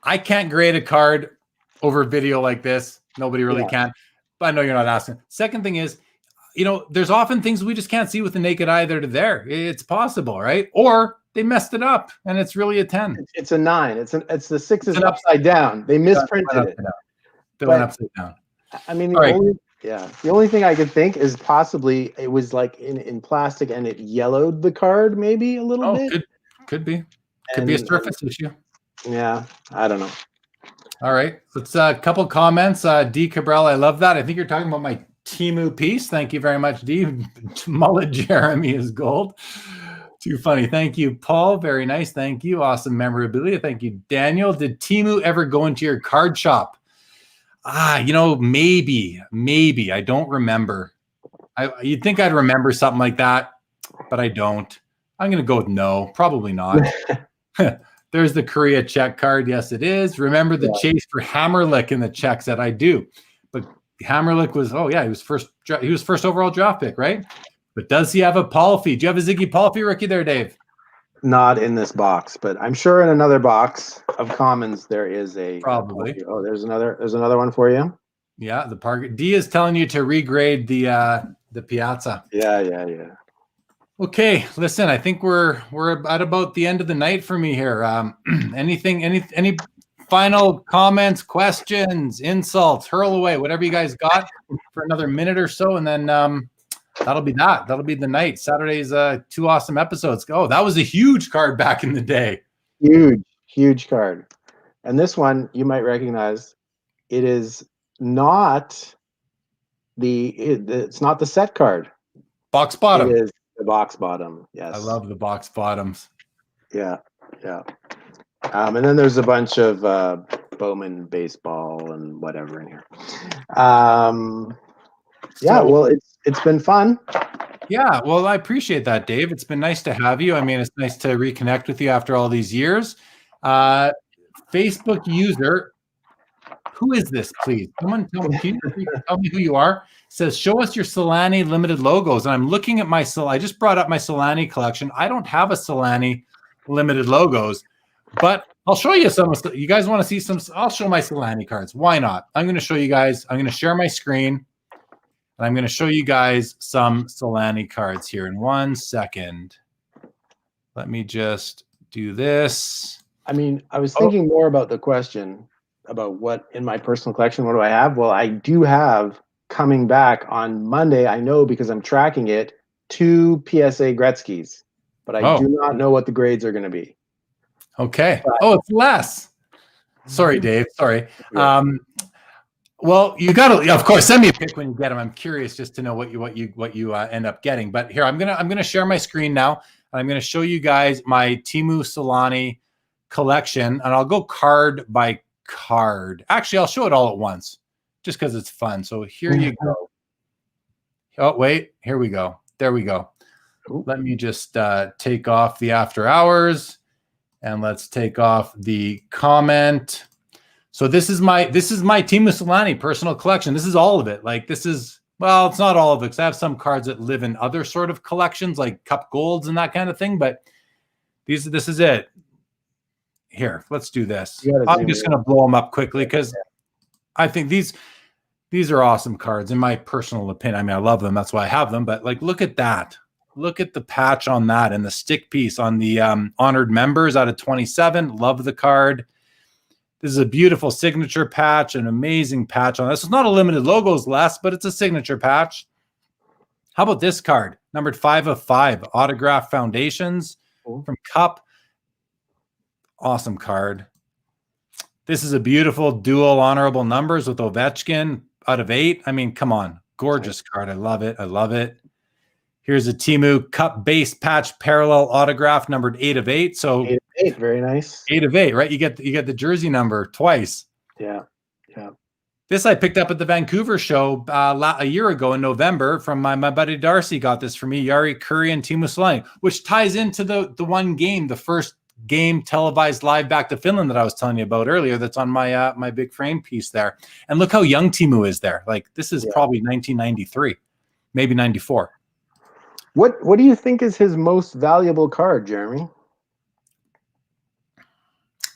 I can't grade a card over video like this. Nobody really can. But I know you're not asking. Second thing is, there's often things we just can't see with the naked eye that are there. It's possible, right? Or they messed it up and it's really a 10. It's a 9. It's the 6 is upside down. They misprinted it. They went upside down. I mean, the only thing I could think is possibly it was like in plastic and it yellowed the card maybe a little bit. Could be. Could be a surface issue. Yeah, I don't know. All right. Let's a couple comments. D Cabral, I love that. I think you're talking about my Teemu piece. Thank you very much, D. Mullet Jeremy is gold. Too funny. Thank you, Paul. Very nice. Thank you. Awesome memorabilia. Thank you, Daniel. Did Teemu ever go into your card shop? Maybe. I don't remember. You'd think I'd remember something like that, but I don't. I'm going to go with no. Probably not. There's the Korea check card. Yes, it is. Remember the chase for Hammerlick in the check set? I do. But Hammerlick was, he was first overall draft pick, right? But does he have a Palfy? Do you have a Ziggy Palfy rookie there, Dave? Not in this box, but I'm sure in another box of commons there is a probably. Oh, there's another one for you. Yeah, the park D is telling you to regrade the Piazza. Yeah. Okay, listen, I think we're at about the end of the night for me here. Any final comments, questions, insults, hurl away, whatever you guys got for another minute or so, and then that'll be that. That'll be the night. Saturday's 2 awesome episodes. Oh, that was a huge card back in the day. Huge card. And this one you might recognize. It is not it's not the set card. Box bottom. It is the box bottom. Yes. I love the box bottoms. Yeah. And then there's a bunch of Bowman baseball and whatever in here. Well, it's been fun. Yeah, well, I appreciate that, Dave. It's been nice to have you. I mean, it's nice to reconnect with you after all these years. Facebook user, who is this, please? Someone tell me, can you tell me who you are? Says, show us your Selanne limited logos. And I'm looking at I just brought up my Selanne collection. I don't have a Selanne limited logos, but I'll show you some. You guys want to see some? I'll show my Selanne cards. Why not? I'm going to show you guys. I'm going to share my screen. And I'm going to show you guys some Selanne cards here in 1 second. Let me just do this. I mean, I was thinking more about the question about what in my personal collection, what do I have? Well, I do have coming back on Monday. I know because I'm tracking it. 2 PSA Gretzky's, but I Oh, do not know what the grades are going to be. okay. Oh, it's less. Sorry, Dave. Sorry. Well, you got to, of course, send me a pic when you get them. I'm curious just to know what you end up getting. But here, I'm gonna share my screen now. I'm gonna show you guys my Teemu Selanne collection, and I'll go card by card. Actually, I'll show it all at once, just because it's fun. So here you go. Oh, wait, here we go. There we go. Let me just take off the after hours, and let's take off the comment. So this is my Teemu Selanne personal collection. This is all of it. Like this is, well, it's not all of it because I have some cards that live in other sort of collections like Cup Golds and that kind of thing. But this is it. Here, let's do this. I'm just going to blow them up quickly because I think these are awesome cards in my personal opinion. I mean, I love them. That's why I have them. But like, look at that. Look at the patch on that and the stick piece on the honored members out of 27. Love the card. This is a beautiful signature patch, an amazing patch on this. It's not a limited logos less, but it's a signature patch. How about this card? Numbered 5 of 5, autograph foundations from Cup. Awesome card. This is a beautiful dual honorable numbers with Ovechkin out of 8. I mean, come on. Gorgeous card. I love it. I love it. Here's a Teemu Cup base patch parallel autograph numbered 8 of 8. So 8 of 8, very nice. 8 of 8, right? You get the jersey number twice. Yeah. This I picked up at the Vancouver show a year ago in November from my buddy Darcy. Got this for me, Jari Kurri and Teemu Selanne, which ties into the one game, the first game televised live back to Finland that I was telling you about earlier. That's on my my big frame piece there. And look how young Teemu is there. Like this is probably 1993, maybe 94. What do you think is his most valuable card, Jeremy?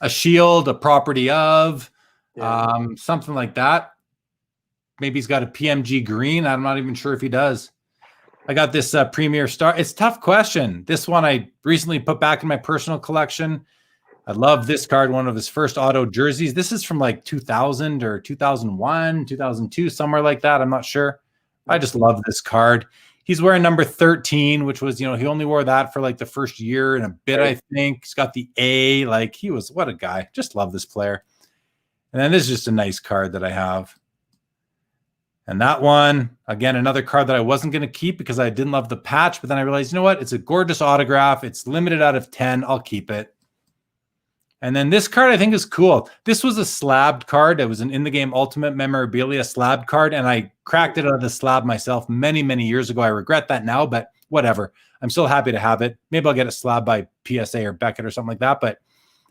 A shield, a property of, something like that. Maybe he's got a PMG green. I'm not even sure if he does. I got this Premier Star. It's a tough question. This one I recently put back in my personal collection. I love this card, one of his first auto jerseys. This is from like 2000 or 2001, 2002, somewhere like that. I'm not sure. I just love this card. He's wearing number 13, which was, he only wore that for like the first year and a bit, I think. He's got the A. Like, what a guy. Just love this player. And then this is just a nice card that I have. And that one, again, another card that I wasn't going to keep because I didn't love the patch. But then I realized, you know what? It's a gorgeous autograph. It's limited out of 10. I'll keep it. And then this card I think is cool. This was a slabbed card. It was an in-the-game ultimate memorabilia slab card, and I cracked it out of the slab myself many, many years ago. I regret that now, but whatever. I'm still happy to have it. Maybe I'll get it slabbed by PSA or Beckett or something like that, but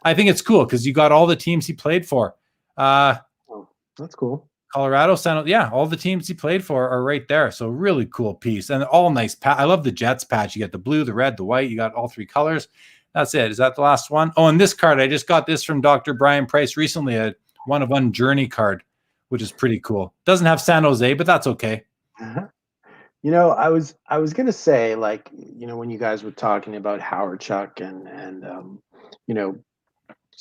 I think it's cool because you got all the teams he played for. That's cool. Colorado, all the teams he played for are right there. So really cool piece and all nice. I love the Jets patch. You got the blue, the red, the white. You got all 3 colors. That's it. Is that the last one? Oh, and this card, I just got this from Dr. Brian Price recently, a 1-of-1 Journey card, which is pretty cool. Doesn't have San Jose, but that's okay. I was going to say, like, when you guys were talking about Howard Chuck and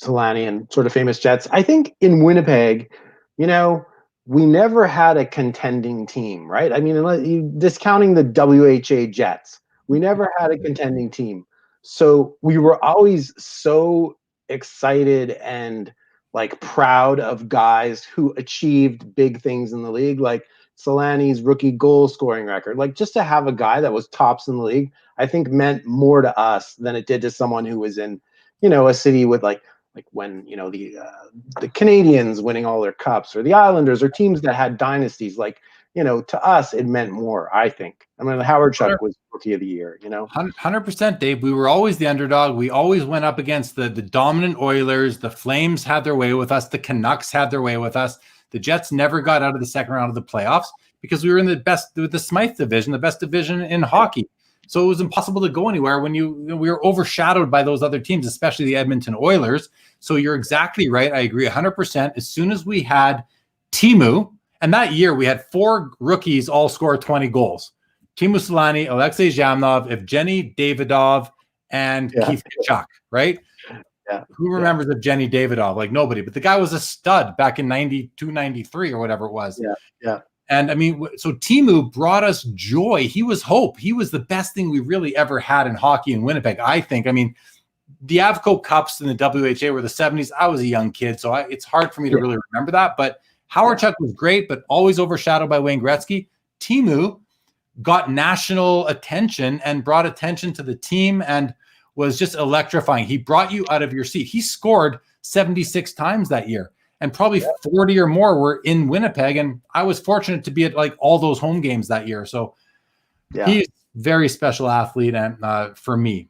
Selanne and sort of famous Jets, I think in Winnipeg, we never had a contending team, right? I mean, discounting the WHA Jets, we never had a contending team. So we were always so excited and like proud of guys who achieved big things in the league, like Selanne's rookie goal scoring record. Like just to have a guy that was tops in the league, I think meant more to us than it did to someone who was in, a city with like when, the Canadians winning all their cups or the Islanders or teams that had dynasties, like, to us, it meant more, I think. I mean, Howard Chuck was rookie of the year, 100%, Dave. We were always the underdog. We always went up against the dominant Oilers. The Flames had their way with us. The Canucks had their way with us. The Jets never got out of the second round of the playoffs because we were in the Smythe division, the best division in hockey. So it was impossible to go anywhere when we were overshadowed by those other teams, especially the Edmonton Oilers. So you're exactly right. I agree 100%. As soon as we had Teemu, and that year we had 4 rookies all score 20 goals. Teemu Selanne, Alexei Zhamnov, Evgeny Davidov, and Keith Tkachuk, right? Yeah. Who remembers Evgeny Davidov? Like nobody. But the guy was a stud back in 92, 93 or whatever it was. Yeah. And I mean, so Teemu brought us joy. He was hope. He was the best thing we really ever had in hockey in Winnipeg, I think. I mean, the Avco Cups in the WHA were the 70s. I was a young kid, so it's hard for me to really remember that. But Howard Chuck was great, but always overshadowed by Wayne Gretzky. Teemu got national attention and brought attention to the team and was just electrifying. He brought you out of your seat. He scored 76 times that year. And probably 40 or more were in Winnipeg. And I was fortunate to be at like all those home games that year. So he's a very special athlete and for me.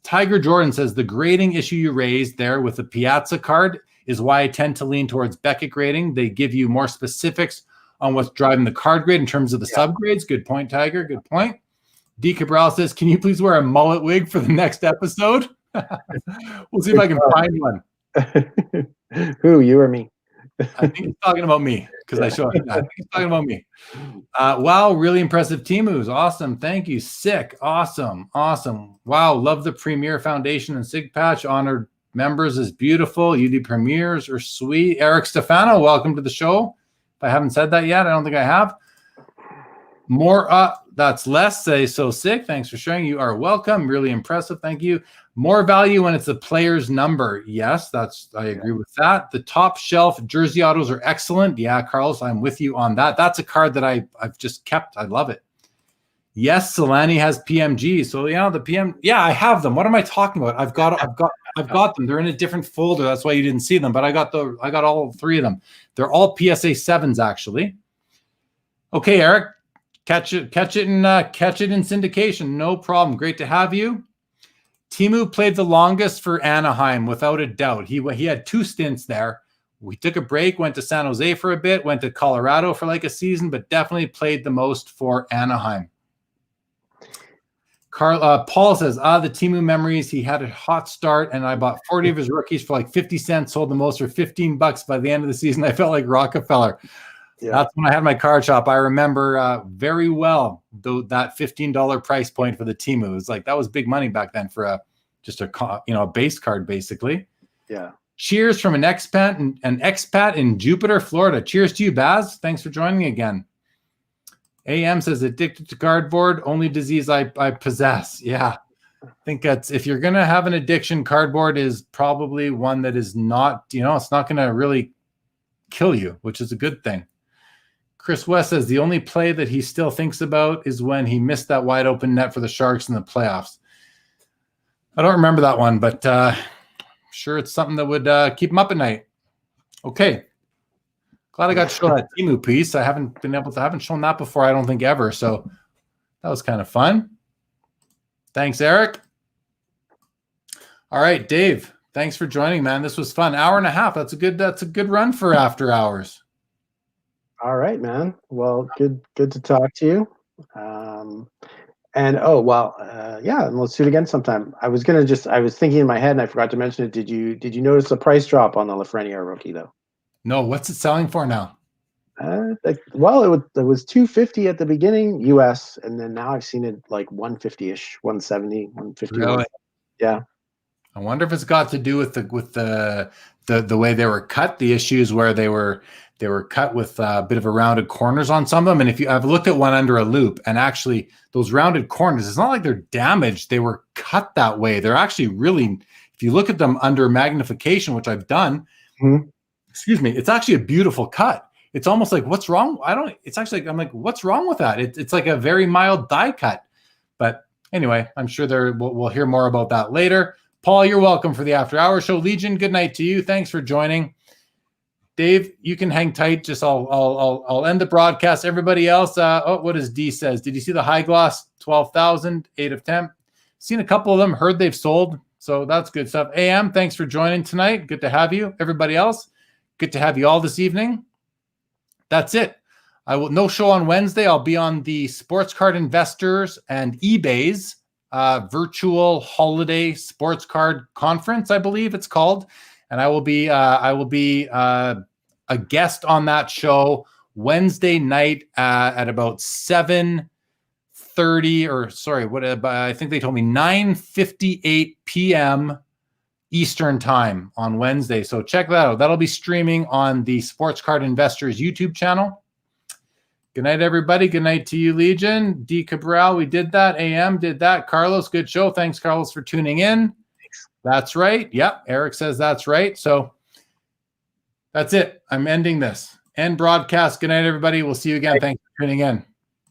Tiger Jordan says, the grading issue you raised there with the Piazza card is why I tend to lean towards Beckett grading. They give you more specifics on what's driving the card grade in terms of the subgrades. Good point, Tiger. Good point. D. Cabral says, can you please wear a mullet wig for the next episode? We'll see if I can find one. Who, you or me? I think he's talking about me because I think he's talking about me. Wow, really impressive Teemu's. Awesome. Thank you. Sick. Awesome. Wow, love the Premier Foundation and SIG Patch. Honored members is beautiful. UD Premiers are sweet. Eric Stefano, welcome to the show. If I haven't said that yet, I don't think I have. More that's less. Say so sick. Thanks for sharing. You are welcome. Really impressive. Thank you. More value when it's a player's number. Yes, I agree with that. The top shelf jersey autos are excellent. Yeah, Carlos, I'm with you on that. That's a card that I've just kept. I love it. Yes, Selanne has PMG. So the PM. Yeah, I have them. What am I talking about? I've got them. They're in a different folder. That's why you didn't see them. But I got all three of them. They're all PSA 7s actually. Okay, Eric. Catch it in syndication. No problem. Great to have you. Teemu played the longest for Anaheim, without a doubt. He had 2 stints there. We took a break, went to San Jose for a bit, went to Colorado for like a season, but definitely played the most for Anaheim. Paul says, the Teemu memories. He had a hot start, and I bought 40 of his rookies for like 50 cents, sold the most for $15 by the end of the season. I felt like Rockefeller. Yeah. That's when I had my card shop. I remember very well that $15 price point for the Teemu. It was like that was big money back then for a base card basically. Yeah. Cheers from an expat in Jupiter, Florida. Cheers to you, Baz. Thanks for joining again. AM says addicted to cardboard, only disease I possess. Yeah. I think that's if you're gonna have an addiction, cardboard is probably one that is not, it's not gonna really kill you, which is a good thing. Chris West says the only play that he still thinks about is when he missed that wide open net for the Sharks in the playoffs. I don't remember that one, but sure it's something that would keep him up at night. Okay. Glad I got to show that Teemu piece. I haven't shown that before, I don't think ever. So that was kind of fun. Thanks, Eric. All right, Dave. Thanks for joining, man. This was fun. Hour and a half. That's a good run for after hours. All right, man. Well, good to talk to you. And let's do it again sometime. I was thinking in my head and I forgot to mention it. Did you notice the price drop on the Lafreniere rookie though? No, what's it selling for now? It was $250 at the beginning US, and then now I've seen it like 150-ish, 170, 150. Really? Yeah. I wonder if it's got to do with the way they were cut, the issues where they were cut with a bit of a rounded corners on some of them. And I've looked at one under a loop, and actually those rounded corners, it's not like they're damaged. They were cut that way. They're actually really, if you look at them under magnification, which I've done, it's actually a beautiful cut. It's almost like, what's wrong? I'm like, what's wrong with that? It's like a very mild die cut. But anyway, I'm sure we'll hear more about that later. Paul, you're welcome for the after hour show. Legion, good night to you. Thanks for joining. Dave, you can hang tight. Just I'll end the broadcast. Everybody else, what does D says? Did you see the high gloss 12,000, 8 of 10? Seen a couple of them. Heard they've sold. So that's good stuff. AM, thanks for joining tonight. Good to have you. Everybody else, good to have you all this evening. That's it. No show on Wednesday. I'll be on the Sports Card Investors and eBay's virtual holiday sports card conference, I believe it's called. And I will be a guest on that show Wednesday night at about 7:30 I think they told me 9:58 p.m. Eastern time on Wednesday. So check that out. That'll be streaming on the Sports Card Investors YouTube channel. Good night, everybody. Good night to you, Legion. D. Cabral, we did that. AM did that. Carlos, good show. Thanks, Carlos, for tuning in. That's right. Yep. Eric says that's right. So that's it. I'm ending this. End broadcast. Good night, everybody. We'll see you again. Thanks for tuning in.